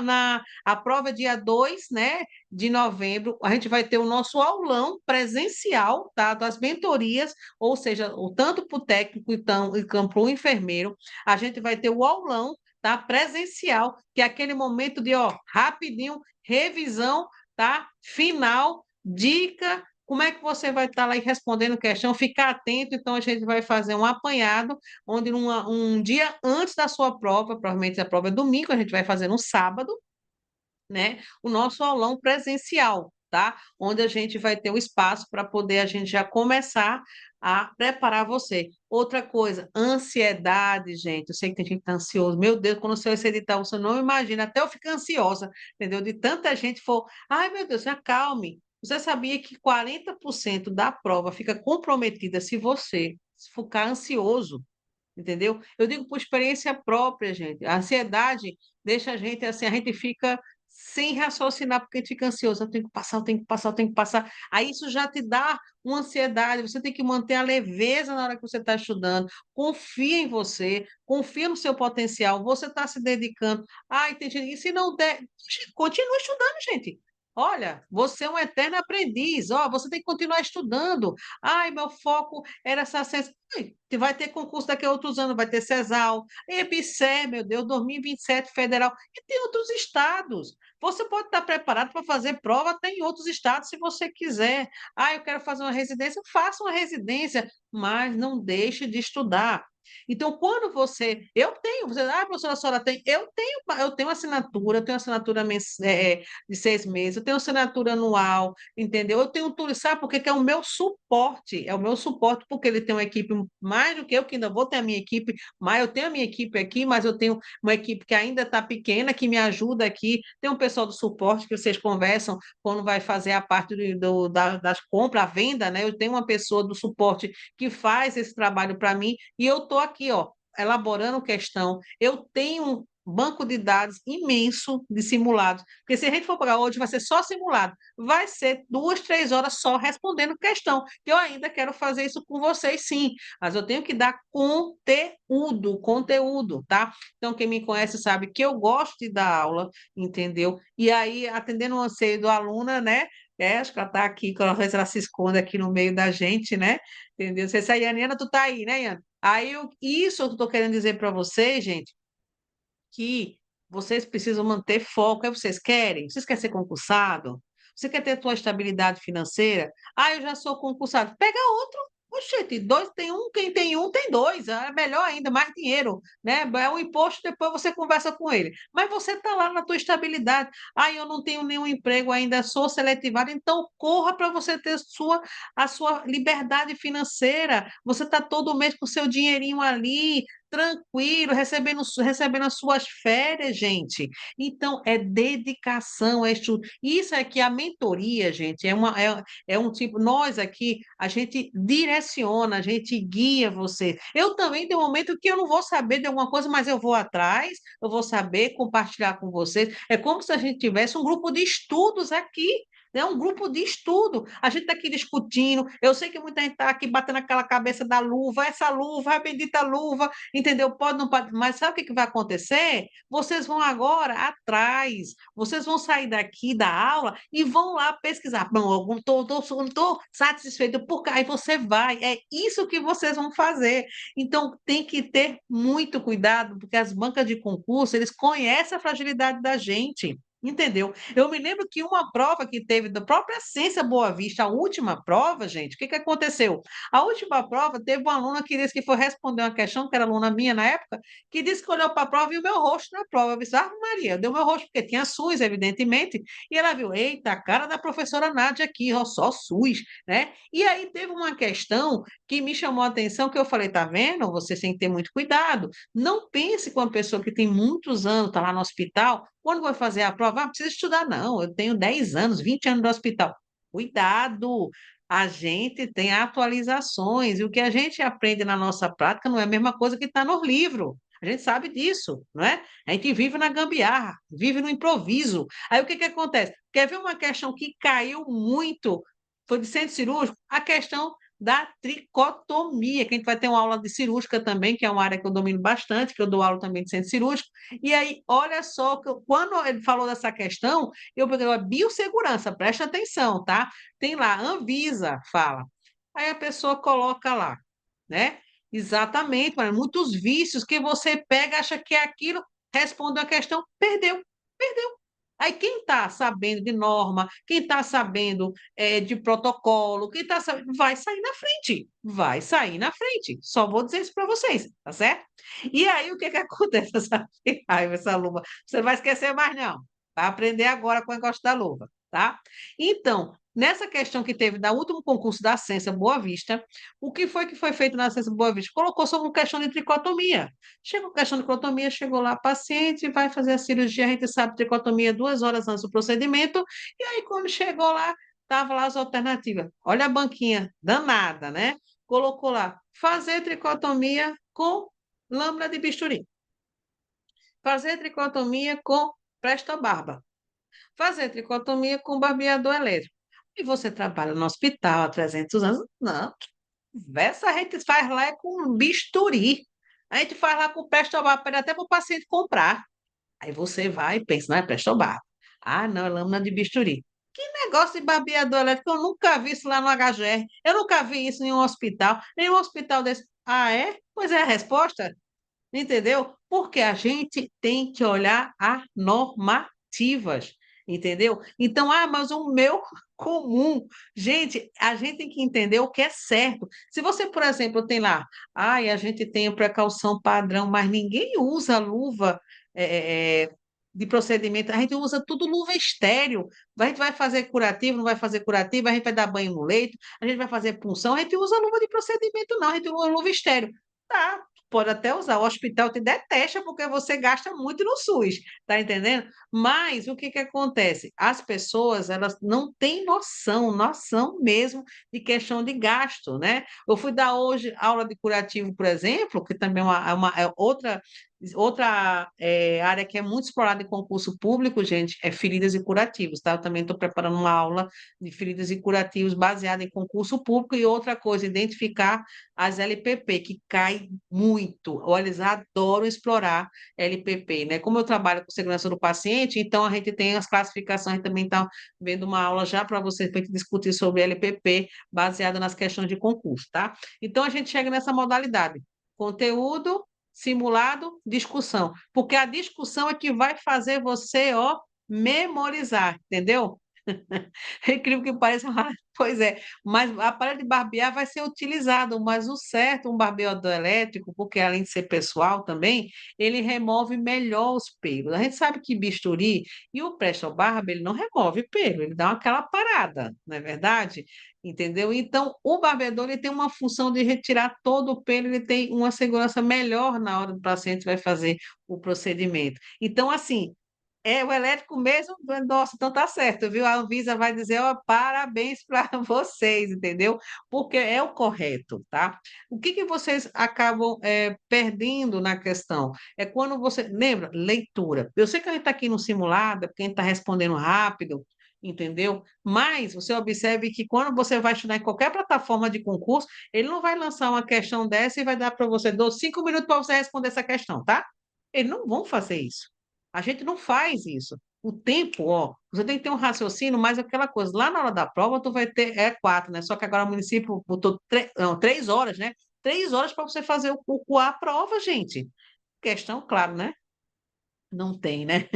na a prova dia 2, né, de novembro, a gente vai ter o nosso aulão presencial, tá? Das mentorias, ou seja, tanto para o técnico e para o enfermeiro, a gente vai ter o aulão, tá? Presencial, que é aquele momento de, ó, rapidinho, revisão, tá? Final, dica, como é que você vai estar lá e respondendo questão, ficar atento, então a gente vai fazer um apanhado, onde um dia antes da sua prova, provavelmente a prova é domingo, a gente vai fazer no sábado, né, o nosso aulão presencial, tá? Onde a gente vai ter um espaço para poder a gente já começar a preparar você. Outra coisa, ansiedade, gente. Eu sei que tem gente que está ansioso. Meu Deus, quando você esse edital, você não imagina, até eu fico ansiosa, entendeu? De tanta gente for, ai meu Deus, se acalme. Você sabia que 40% da prova fica comprometida se você ficar ansioso? Entendeu? Eu digo por experiência própria, gente. A ansiedade deixa a gente assim, a gente fica sem raciocinar, porque a gente fica ansioso. Eu tenho que passar, eu tenho que passar, eu tenho que passar. Aí isso já te dá uma ansiedade. Você tem que manter a leveza na hora que você está estudando. Confia em você, confia no seu potencial. Você está se dedicando. Ai, tem gente. E se não der, continua estudando, gente. Olha, você é um eterno aprendiz. Ó, você tem que continuar estudando. Ai, meu foco era essa ciência. Que vai ter concurso daqui a outros anos, vai ter CESAL, EBSER, meu Deus, 2027 federal, e tem outros estados. Você pode estar preparado para fazer prova até em outros estados, se você quiser. Ah, eu quero fazer uma residência, faça uma residência, mas não deixe de estudar. Então, quando professora, a senhora tem, eu tenho assinatura de 6 meses, eu tenho assinatura anual, entendeu? Eu tenho tudo, sabe por quê? Que é o meu suporte, porque ele tem uma equipe mais do que eu, que ainda vou ter a minha equipe, mas eu tenho a minha equipe aqui, mas eu tenho uma equipe que ainda está pequena, que me ajuda aqui, tem um pessoal do suporte que vocês conversam quando vai fazer a parte das compras, a venda, né? Eu tenho uma pessoa do suporte que faz esse trabalho para mim, e eu estou aqui, ó, elaborando questão. Eu tenho um banco de dados imenso de simulados, porque se a gente for pagar hoje, vai ser só simulado, vai ser 2, 3 horas só respondendo questão, que eu ainda quero fazer isso com vocês, sim, mas eu tenho que dar conteúdo, tá? Então, quem me conhece sabe que eu gosto de dar aula, entendeu? E aí, atendendo o anseio do aluna, né? Acho que ela está aqui, às vezes ela se esconde aqui no meio da gente, né? Entendeu? Você sai, Yaniana, tu tá aí, né, Iana? Aí, isso eu estou querendo dizer para vocês, gente, que vocês precisam manter foco. É o que vocês querem? Vocês querem ser concursado? Você quer ter sua estabilidade financeira? Ah, eu já sou concursado. Pega outro. Oxente, dois tem um, quem tem um tem dois. É melhor ainda, mais dinheiro, né? É um imposto, depois você conversa com ele. Mas você está lá na tua estabilidade. Ah, eu não tenho nenhum emprego ainda, sou seletivado. Então, corra para você ter a sua liberdade financeira. Você está todo mês com o seu dinheirinho ali, tranquilo, recebendo as suas férias, gente. Então, é dedicação, é estudo. Isso aqui, a mentoria, gente, é um tipo, nós aqui, a gente direciona, a gente guia você. Eu também tenho um momento que eu não vou saber de alguma coisa, mas eu vou atrás, eu vou saber compartilhar com vocês. É como se a gente tivesse um grupo de estudos aqui. É um grupo de estudo. A gente está aqui discutindo. Eu sei que muita gente está aqui batendo aquela cabeça da luva, essa luva, a bendita luva, entendeu? Pode, não pode, mas sabe o que que vai acontecer? Vocês vão agora atrás, vocês vão sair daqui da aula e vão lá pesquisar. Não, eu não estou satisfeito, porque aí você vai. É isso que vocês vão fazer. Então, tem que ter muito cuidado, porque as bancas de concurso, eles conhecem a fragilidade da gente. Entendeu? Eu me lembro que uma prova que teve da própria Ciência Boa Vista, a última prova, gente, o que que aconteceu? A última prova teve uma aluna que disse que foi responder uma questão, que era aluna minha na época, que disse que olhou para a prova e viu o meu rosto na prova. Eu disse, ah, Maria, deu meu rosto, porque tinha SUS, evidentemente, e ela viu, eita, a cara da professora Nádia aqui, ó, só SUS, né? E aí teve uma questão que me chamou a atenção, que eu falei, tá vendo? Você tem que ter muito cuidado. Não pense com uma pessoa que tem muitos anos, está lá no hospital, quando vai fazer a prova, ah, precisa estudar, não. Eu tenho 10 anos, 20 anos no hospital. Cuidado! A gente tem atualizações, e o que a gente aprende na nossa prática não é a mesma coisa que está no livro. A gente sabe disso, não é? A gente vive na gambiarra, vive no improviso. Aí o que que acontece? Quer ver uma questão que caiu muito, foi de centro cirúrgico? A questão da tricotomia, que a gente vai ter uma aula de cirúrgica também, que é uma área que eu domino bastante, que eu dou aula também de centro cirúrgico. E aí, olha só, quando ele falou dessa questão, eu peguei a biossegurança, presta atenção, tá? Tem lá, Anvisa fala. Aí a pessoa coloca lá, né? Exatamente, mas muitos vícios que você pega, acha que é aquilo, responde a questão, perdeu, perdeu. Aí quem está sabendo de norma, quem está sabendo de protocolo, quem está sabendo, vai sair na frente, vai sair na frente. Só vou dizer isso para vocês, tá certo? E aí o que que acontece? Essa raiva, essa luva, você não vai esquecer mais não. Vai aprender agora com o negócio da luva, tá? Então, nessa questão que teve da último concurso da Ciência Boa Vista, o que foi feito na Ciência Boa Vista? Colocou sobre uma questão de tricotomia. Chegou a questão de tricotomia, chegou lá, paciente, vai fazer a cirurgia, a gente sabe tricotomia 2 horas antes do procedimento, e aí quando chegou lá, tava lá as alternativas. Olha a banquinha, danada, né? Colocou lá, fazer tricotomia com lâmina de bisturi, fazer tricotomia com presto-barba, fazer tricotomia com barbeador elétrico. E você trabalha no hospital há 300 anos? Não, essa a gente faz lá é com bisturi. A gente faz lá com presto-barba, pede até para o paciente comprar. Aí você vai e pensa, não é presto-barba. Ah, não, é lâmina de bisturi. Que negócio de barbeador elétrico, eu nunca vi isso lá no HGR. Eu nunca vi isso em um hospital, nenhum hospital desse. Ah, é? Pois é a resposta. Entendeu? Porque a gente tem que olhar as normativas, entendeu? Então, ah, mas o meu comum. Gente, a gente tem que entender o que é certo. Se você, por exemplo, tem lá, ai, a gente tem a precaução padrão, mas ninguém usa luva de procedimento, a gente usa tudo luva estéreo. A gente vai fazer curativo, não vai fazer curativo, a gente vai dar banho no leito, a gente vai fazer punção, a gente usa luva de procedimento, não, a gente usa luva estéreo. Tá, pode até usar. O hospital te detesta porque você gasta muito no SUS, tá entendendo? Mas o que que acontece? As pessoas, elas não têm noção mesmo de questão de gasto, né? Eu fui dar hoje aula de curativo, por exemplo, que também é outra área que é muito explorada em concurso público, gente, é feridas e curativos, tá? Eu também estou preparando uma aula de feridas e curativos baseada em concurso público e outra coisa, identificar as LPP, que cai muito. Olha, eles adoram explorar LPP, né? Como eu trabalho com segurança do paciente, então a gente tem as classificações, a gente também está vendo uma aula já para você para discutir sobre LPP, baseada nas questões de concurso, tá? Então a gente chega nessa modalidade. Conteúdo, simulado, discussão. Porque a discussão é que vai fazer você, ó, memorizar, entendeu? É incrível que pareça, pois é, mas a palha de barbear vai ser utilizado, mas o certo, um barbeador elétrico, porque além de ser pessoal também, ele remove melhor os pelos. A gente sabe que bisturi e o Presto Barba, ele não remove pelo, ele dá aquela parada, não é verdade? Entendeu? Então, o barbeador ele tem uma função de retirar todo o pelo, ele tem uma segurança melhor na hora do paciente vai fazer o procedimento. Então, assim, o elétrico mesmo, nossa, então tá certo, viu? A Anvisa vai dizer, ó, parabéns para vocês, entendeu? Porque é o correto, tá? O que que vocês acabam perdendo na questão? É quando você, lembra, leitura. Eu sei que a gente está aqui no simulado, é porque a gente está respondendo rápido, entendeu? Mas você observe que quando você vai estudar em qualquer plataforma de concurso, ele não vai lançar uma questão dessa e vai dar para você 5 minutos para você responder essa questão, tá? Eles não vão fazer isso. A gente não faz isso. O tempo, ó, você tem que ter um raciocínio, mas aquela coisa, lá na hora da prova, tu vai ter, 4, né? Só que agora o município botou não, 3 horas, né? 3 horas para você fazer a prova, gente. Questão, claro, né? Não tem, né?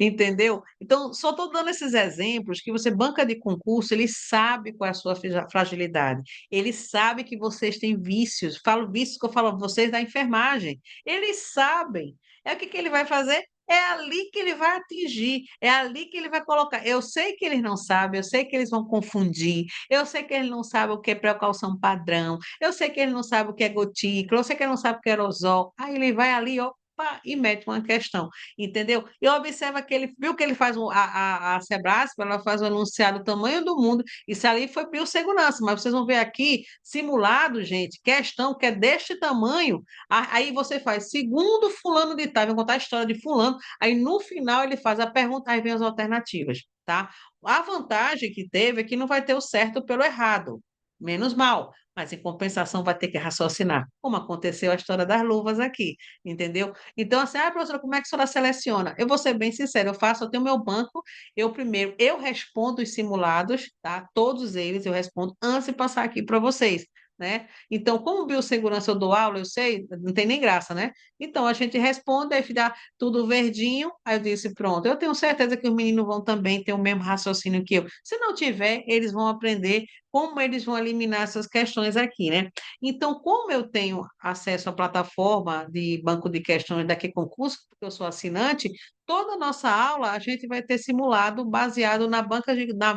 Entendeu? Então, só estou dando esses exemplos que você, banca de concurso, ele sabe qual é a sua fragilidade. Ele sabe que vocês têm vícios. Falo vícios que eu falo a vocês da enfermagem. Eles sabem. É o que que ele vai fazer? É ali que ele vai atingir, é ali que ele vai colocar. Eu sei que eles não sabem, eu sei que eles vão confundir, eu sei que eles não sabem o que é precaução padrão, eu sei que eles não sabem o que é gotícula, eu sei que eles não sabem o que é aerosol. Aí ele vai ali, ó, pá, e mete uma questão, entendeu? E observa que ele viu que ele faz a Sebrasp, ela faz o enunciado do tamanho do mundo, isso ali foi biossegurança, mas vocês vão ver aqui, simulado, gente, questão que é deste tamanho, aí você faz, segundo fulano de tal, vou contar a história de fulano, aí no final ele faz a pergunta, aí vem as alternativas, tá? A vantagem que teve é que não vai ter o certo pelo errado, menos mal, mas em compensação vai ter que raciocinar, como aconteceu a história das luvas aqui, entendeu? Então, assim, professora, como é que a senhora seleciona? Eu vou ser bem sincera, eu tenho meu banco, eu primeiro, eu respondo os simulados, tá? Todos eles eu respondo antes de passar aqui para vocês, né? Então, como biossegurança eu dou aula, eu sei, não tem nem graça, né? Então, a gente responde, aí fica tudo verdinho, aí eu disse, pronto, eu tenho certeza que os meninos vão também ter o mesmo raciocínio que eu. Se não tiver, eles vão aprender como eles vão eliminar essas questões aqui, né? Então, como eu tenho acesso à plataforma de banco de questões daqui concurso, porque eu sou assinante, toda a nossa aula a gente vai ter simulado baseado na banca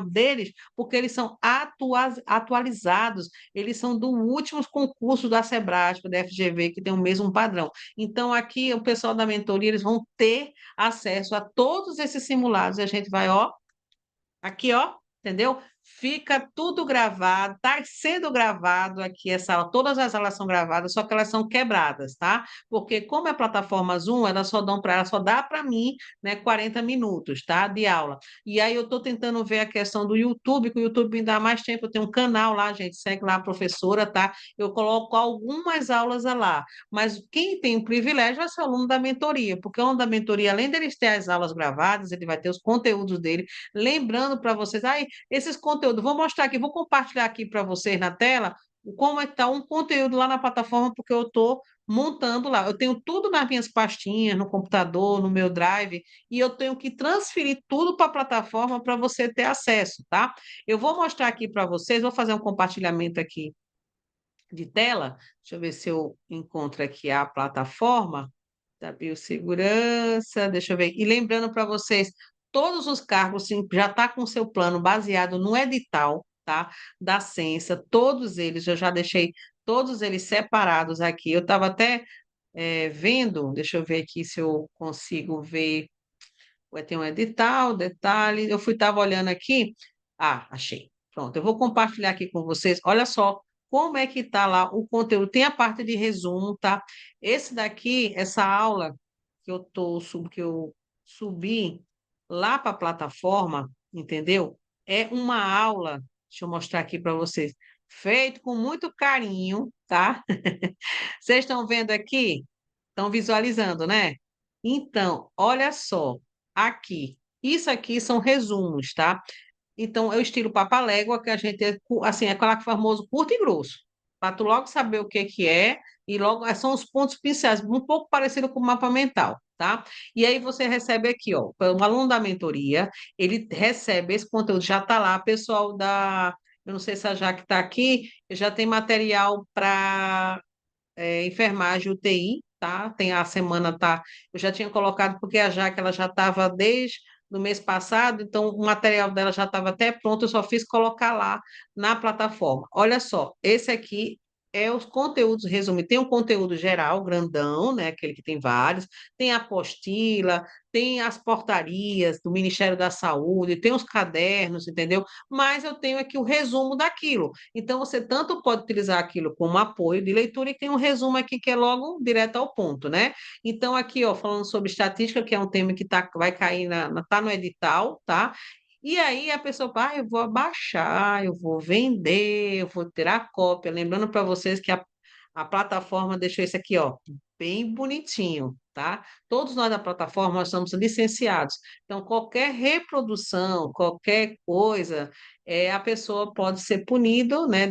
deles, porque eles são atualizados, eles são do último concurso da Sebrasp, da FGV, que tem o mesmo padrão. Então, aqui o pessoal da mentoria, eles vão ter acesso a todos esses simulados, e a gente vai, ó, aqui, ó, entendeu? Fica tudo gravado, está sendo gravado aqui essa aula, todas as aulas são gravadas, só que elas são quebradas, tá? Porque como é plataforma Zoom, ela só dá para mim, né, 40 minutos, tá? De aula. E aí eu estou tentando ver a questão do YouTube, que o YouTube me dá mais tempo, eu tenho um canal lá, gente, segue lá a professora, tá? Eu coloco algumas aulas lá, mas quem tem o privilégio é ser o aluno da mentoria, porque o aluno da mentoria, além dele ter as aulas gravadas, ele vai ter os conteúdos dele. Lembrando para vocês, esses conteúdos, vou mostrar aqui, vou compartilhar aqui para vocês na tela como é que está um conteúdo lá na plataforma, porque eu estou montando lá. Eu tenho tudo nas minhas pastinhas, no computador, no meu Drive, e eu tenho que transferir tudo para a plataforma para você ter acesso, tá? Eu vou mostrar aqui para vocês, vou fazer um compartilhamento aqui de tela. Deixa eu ver se eu encontro aqui a plataforma da biossegurança, deixa eu ver. E lembrando para vocês, todos os cargos sim, já está com o seu plano baseado no edital, tá? Da Censa, todos eles, eu já deixei todos eles separados aqui. Eu estava até vendo, deixa eu ver aqui se eu consigo ver. Vai ter um edital, detalhe. Eu estava olhando aqui. Ah, achei. Pronto, eu vou compartilhar aqui com vocês. Olha só como é que está lá o conteúdo. Tem a parte de resumo, tá? Esse daqui, essa aula que eu subi lá para a plataforma, entendeu? É uma aula, deixa eu mostrar aqui para vocês, feito com muito carinho, tá? Vocês estão vendo aqui? Estão visualizando, né? Então, olha só, aqui, isso aqui são resumos, tá? Então, é o estilo Papaléguas, que a gente, assim, é aquele famoso curto e grosso, para tu logo saber o que que é, e logo são os pontos pincelados, um pouco parecido com o mapa mental, tá? E aí você recebe aqui, ó, o aluno da mentoria, ele recebe esse conteúdo, já está lá, pessoal da, eu não sei se a Jaque está aqui, já tem material para enfermagem UTI, tá? Tem a semana, tá? Eu já tinha colocado, porque a Jaque, ela já estava desde no mês passado, então o material dela já estava até pronto, eu só fiz colocar lá na plataforma. Olha só, esse aqui é os conteúdos resumidos. Tem um conteúdo geral, grandão, né? Aquele que tem vários, tem a apostila, tem as portarias do Ministério da Saúde, tem os cadernos, entendeu? Mas eu tenho aqui o resumo daquilo. Então, você tanto pode utilizar aquilo como apoio de leitura e tem um resumo aqui que é logo direto ao ponto, né? Então, aqui, ó, falando sobre estatística, que é um tema que vai cair tá no edital, tá? E aí a pessoa vai, eu vou abaixar, eu vou vender, eu vou tirar cópia. Lembrando para vocês que a plataforma deixou isso aqui, ó, bem bonitinho, tá? Todos nós da plataforma nós somos licenciados. Então, qualquer reprodução, qualquer coisa, a pessoa pode ser punida, né,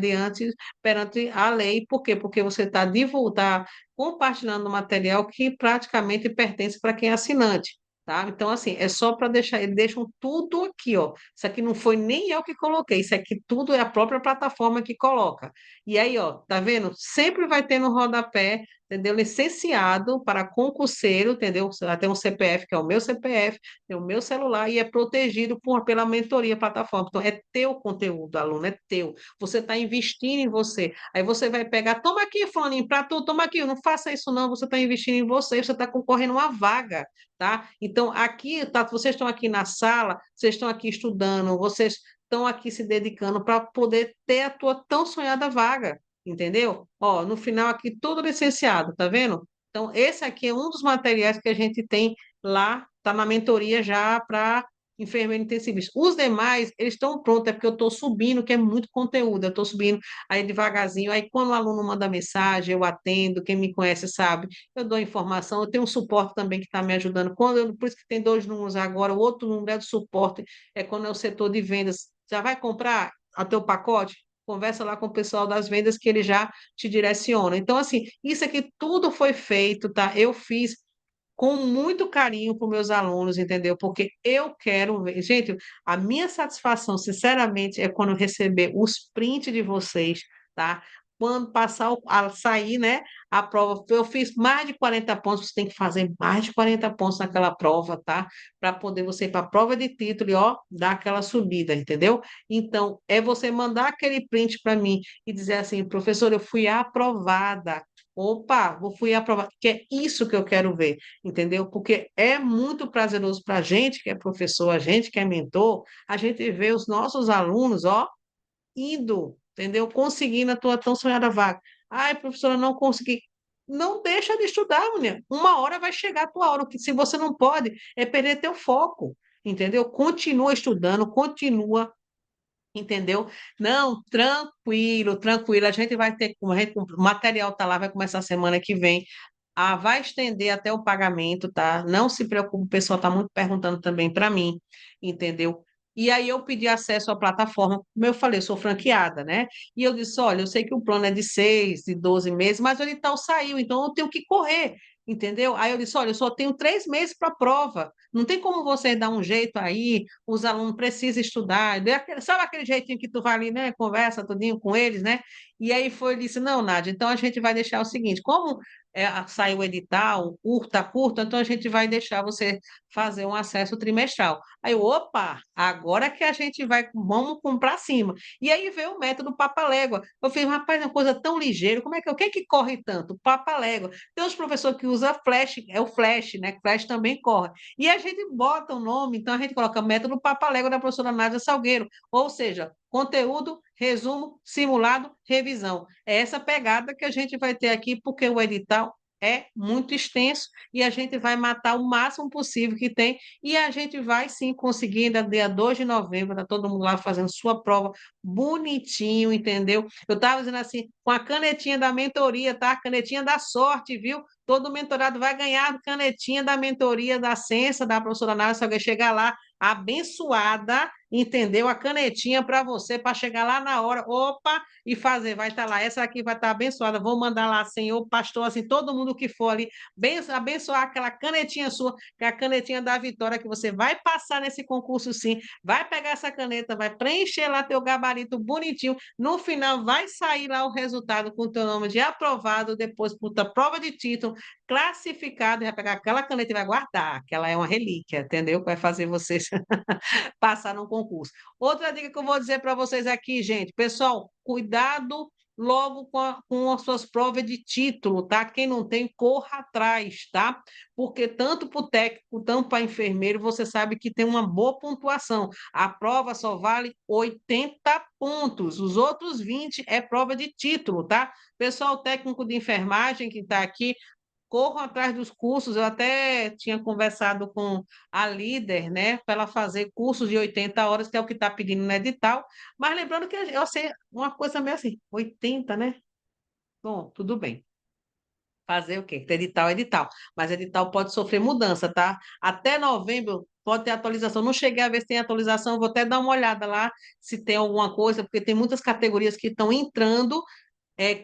perante a lei. Por quê? Porque você está divulgando, compartilhando material que praticamente pertence para quem é assinante. Tá? Então, assim, é só para deixar, eles deixam tudo aqui, ó. Isso aqui não foi nem eu que coloquei, isso aqui tudo é a própria plataforma que coloca. E aí, ó, tá vendo? Sempre vai ter no rodapé, entendeu? Licenciado para concurseiro, entendeu? Tem um CPF, que é o meu CPF, tem o meu celular e é protegido pela mentoria plataforma. Então, é teu conteúdo, aluno, é teu. Você está investindo em você. Aí você vai pegar, toma aqui, Fulaninho, para tu, toma aqui. Não faça isso, não. Você está investindo em você, você está concorrendo a uma vaga, tá? Então, aqui, tá, vocês estão aqui na sala, vocês estão aqui estudando, vocês estão aqui se dedicando para poder ter a tua tão sonhada vaga, entendeu? Ó, no final aqui tudo licenciado, tá vendo? Então, esse aqui é um dos materiais que a gente tem lá, tá na mentoria já para enfermeiro intensivista. Os demais, eles estão prontos, é porque eu estou subindo, que é muito conteúdo, eu estou subindo aí devagarzinho, aí quando o aluno manda mensagem, eu atendo, quem me conhece sabe, eu dou informação, eu tenho um suporte também que está me ajudando. Por isso que tem dois números agora, o outro número é do suporte, é quando é o setor de vendas. Já vai comprar o teu pacote? Conversa lá com o pessoal das vendas que ele já te direciona. Então, assim, isso aqui tudo foi feito, tá? Eu fiz com muito carinho para os meus alunos, entendeu? Porque eu quero ver. Gente, a minha satisfação, sinceramente, é quando eu receber os prints de vocês, tá? Quando passar a sair, né, a prova, eu fiz mais de 40 pontos, você tem que fazer mais de 40 pontos naquela prova, tá? Para poder você ir para a prova de título e, ó, dar aquela subida, entendeu? Então, é você mandar aquele print para mim e dizer assim, professor, eu fui aprovada. Opa, vou fui aprovada, que é isso que eu quero ver, entendeu? Porque é muito prazeroso para a gente que é professor, a gente que é mentor, a gente vê os nossos alunos, ó, indo, entendeu? Conseguindo a tua tão sonhada vaga. Ai, professora, não consegui. Não deixa de estudar, mulher. Uma hora vai chegar a tua hora. O que se você não pode é perder teu foco, entendeu? Continua estudando, continua, entendeu? Não, tranquilo, tranquilo. A gente vai ter, o material tá lá, vai começar a semana que vem. Ah, vai estender até o pagamento, tá? Não se preocupe, o pessoal está muito perguntando também para mim, entendeu? E aí eu pedi acesso à plataforma, como eu falei, eu sou franqueada, né? E eu disse, olha, eu sei que o plano é de 6, de 12 meses, mas o edital saiu, então eu tenho que correr, entendeu? Aí eu disse, olha, eu só tenho 3 meses para a prova, não tem como você dar um jeito aí, os alunos precisam estudar, sabe aquele jeitinho que tu vai ali, né? Conversa tudinho com eles, né? E aí foi, ele disse, não, Nádia, então a gente vai deixar o seguinte, como saiu o edital, curta, então a gente vai deixar você fazer um acesso trimestral. Aí, opa, agora que a gente vai, vamos comprar cima. E aí veio o método Papaléguas. Eu fiz, rapaz, é uma coisa tão ligeira, como é que, o que é que corre tanto? Papaléguas. Tem uns professores que usam Flash, é o Flash, né? Flash também corre. E a gente bota o nome, então a gente coloca método Papalégua da professora Nádia Salgueiro, ou seja, conteúdo, resumo, simulado, revisão. É essa pegada que a gente vai ter aqui, porque o edital é muito extenso e a gente vai matar o máximo possível que tem e a gente vai sim conseguir, ainda dia 2 de novembro, tá todo mundo lá fazendo sua prova bonitinho, entendeu? Eu estava dizendo assim, com a canetinha da mentoria, tá? Canetinha da sorte, viu? Todo mentorado vai ganhar a canetinha da mentoria da Ciência, da professora Nádia, se alguém chegar lá abençoada, entendeu? A canetinha para você, para chegar lá na hora, opa, e fazer, vai estar lá, essa aqui vai estar abençoada, vou mandar lá, Senhor, pastor, assim, todo mundo que for ali, abençoar aquela canetinha sua, que é a canetinha da vitória, que você vai passar nesse concurso sim, vai pegar essa caneta, vai preencher lá teu gabarito bonitinho, no final vai sair lá o resultado com o teu nome de aprovado, depois puta prova de título, classificado, e vai pegar aquela caneta e vai guardar, que ela é uma relíquia, entendeu? Vai fazer vocês passar no concurso. Outra dica que eu vou dizer para vocês aqui, gente, pessoal, cuidado logo com as suas provas de título, tá? Quem não tem, corra atrás, tá? Porque tanto para o técnico, tanto para enfermeiro, você sabe que tem uma boa pontuação. A prova só vale 80 pontos, os outros 20 é prova de título, tá? Pessoal técnico de enfermagem que está aqui, corram atrás dos cursos. Eu até tinha conversado com a líder, né, para ela fazer cursos de 80 horas, que é o que está pedindo no edital. Mas lembrando que eu sei uma coisa meio assim, 80, né? Bom, tudo bem. Fazer o quê? Edital é edital. Mas edital pode sofrer mudança, tá? Até novembro pode ter atualização. Não cheguei a ver se tem atualização, vou até dar uma olhada lá se tem alguma coisa, porque tem muitas categorias que estão entrando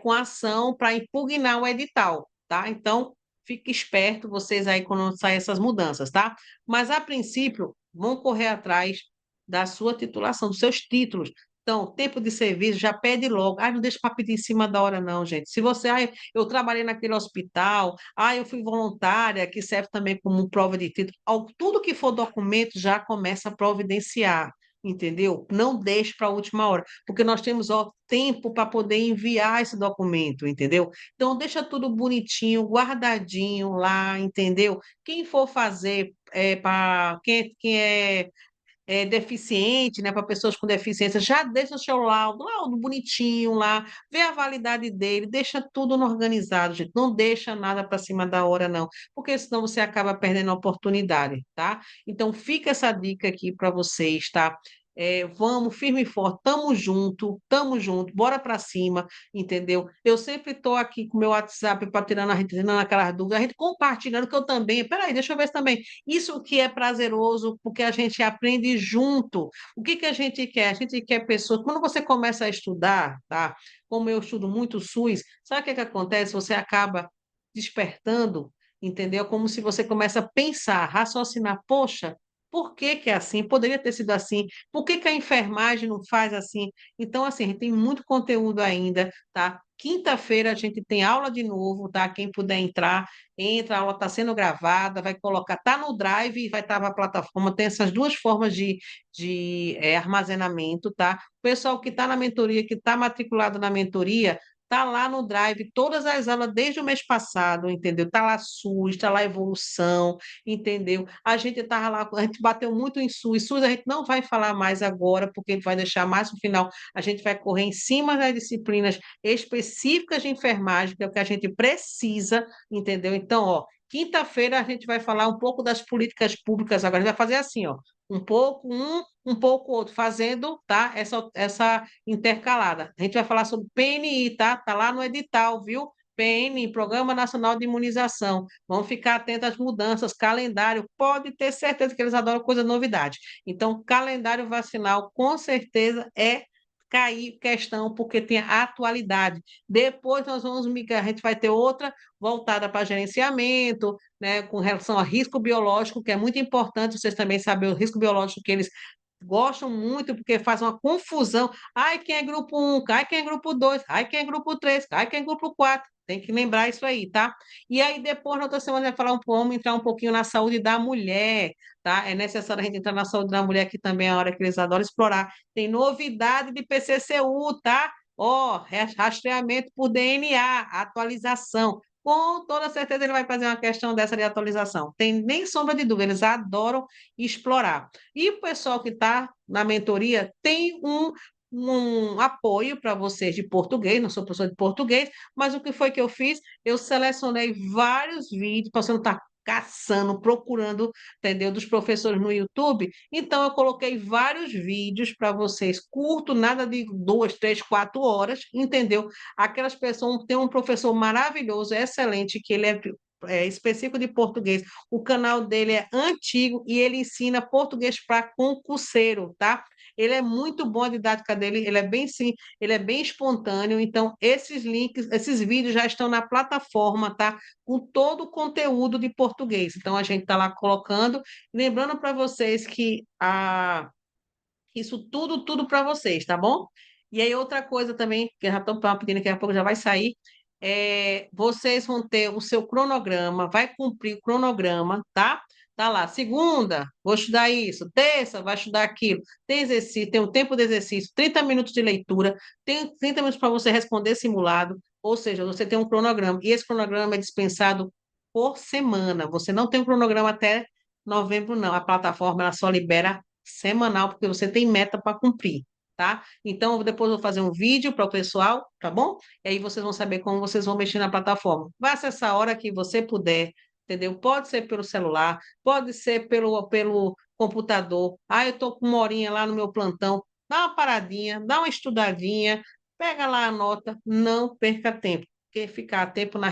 com ação para impugnar o edital, tá? Então, fique esperto vocês aí quando saem essas mudanças, tá? Mas, a princípio, vão correr atrás da sua titulação, dos seus títulos. Então, tempo de serviço, já pede logo. Não deixa para pedir em cima da hora, não, gente. Se você, eu trabalhei naquele hospital, eu fui voluntária, que serve também como prova de título. Tudo que for documento já começa a providenciar, entendeu? Não deixe para a última hora, porque nós temos tempo para poder enviar esse documento, entendeu? Então, deixa tudo bonitinho, guardadinho lá, entendeu? Quem for fazer para quem é deficiente, né, para pessoas com deficiência, já deixa o seu laudo bonitinho lá, vê a validade dele, deixa tudo no organizado, gente. Não deixa nada para cima da hora, não, porque senão você acaba perdendo a oportunidade, tá? Então, fica essa dica aqui para vocês, tá? Vamos firme e forte, tamo junto, bora para cima, entendeu? Eu sempre estou aqui com o meu WhatsApp para tirando aquelas dúvidas, a gente compartilhando, que eu também. Peraí, deixa eu ver se também. Isso que é prazeroso, porque a gente aprende junto. O que que a gente quer? A gente quer pessoas. Quando você começa a estudar, tá? Como eu estudo muito SUS, sabe o que que acontece? Você acaba despertando, entendeu? Como se você começa a pensar, raciocinar, poxa, por que que é assim? Poderia ter sido assim. Por que que a enfermagem não faz assim? Então, assim, a gente tem muito conteúdo ainda, tá? Quinta-feira a gente tem aula de novo, tá? Quem puder entrar, entra, a aula está sendo gravada, vai colocar, tá no Drive e vai estar na plataforma, tem essas duas formas de armazenamento, tá? O pessoal que está na mentoria, que está matriculado na mentoria, tá lá no Drive, todas as aulas desde o mês passado, entendeu? Tá lá SUS, tá lá evolução, entendeu? A gente tava lá, a gente bateu muito em SUS. SUS a gente não vai falar mais agora, porque a gente vai deixar mais no final, a gente vai correr em cima das disciplinas específicas de enfermagem, que é o que a gente precisa, entendeu? Então, ó, quinta-feira a gente vai falar um pouco das políticas públicas agora. A gente vai fazer assim, ó, um pouco um pouco outro, fazendo, tá? Essa intercalada. A gente vai falar sobre PNI, tá? Tá lá no edital, viu? PN, Programa Nacional de Imunização. Vamos ficar atentos às mudanças, calendário. Pode ter certeza que eles adoram coisa novidade. Então, calendário vacinal, com certeza, é cair questão, porque tem a atualidade. Depois nós vamos migrar, a gente vai ter outra voltada para gerenciamento, né, com relação a risco biológico, que é muito importante vocês também saberem o risco biológico que eles gostam muito, porque faz uma confusão. Ai, quem é grupo um? Ai, quem é grupo 2? Ai, quem é grupo 3? Ai, quem é grupo 4? Tem que lembrar isso aí, tá? E aí, depois, na outra semana, vai falar vamos entrar um pouquinho na saúde da mulher, tá? É necessário a gente entrar na saúde da mulher, que também é a hora que eles adoram explorar. Tem novidade de PCCU, tá? Ó, rastreamento por DNA, atualização. Com toda certeza ele vai fazer uma questão dessa de atualização. Tem nem sombra de dúvida, eles adoram explorar. E o pessoal que está na mentoria tem um apoio para vocês de português, não sou professor de português, mas o que foi que eu fiz? Eu selecionei vários vídeos, para você não estar caçando, procurando, entendeu? Dos professores no YouTube. Então, eu coloquei vários vídeos para vocês, curto, nada de 2, 3, 4 horas, entendeu? Aquelas pessoas, tem um professor maravilhoso, excelente, que ele é específico de português. O canal dele é antigo e ele ensina português para concurseiro, tá? Ele é muito bom, a didática dele, ele é bem sim, ele é bem espontâneo. Então, esses links, esses vídeos já estão na plataforma, tá? Com todo o conteúdo de português. Então, a gente está lá colocando. Lembrando para vocês que isso tudo para vocês, tá bom? E aí, outra coisa também, que eu já estou pedindo que daqui a pouco já vai sair, vocês vão ter o seu cronograma, vai cumprir o cronograma, tá? Tá lá, segunda, vou estudar isso, terça, vai estudar aquilo. Tem exercício, tem um tempo de exercício, 30 minutos de leitura, tem 30 minutos para você responder simulado, ou seja, você tem um cronograma, e esse cronograma é dispensado por semana. Você não tem um cronograma até novembro, não. A plataforma ela só libera semanal, porque você tem meta para cumprir, tá? Então, depois eu vou fazer um vídeo para o pessoal, tá bom? E aí vocês vão saber como vocês vão mexer na plataforma. Vai acessar a hora que você puder, entendeu? Pode ser pelo celular, pode ser pelo computador. Ah, eu estou com uma horinha lá no meu plantão. Dá uma paradinha, dá uma estudadinha, pega lá a nota, não perca tempo, porque ficar tempo na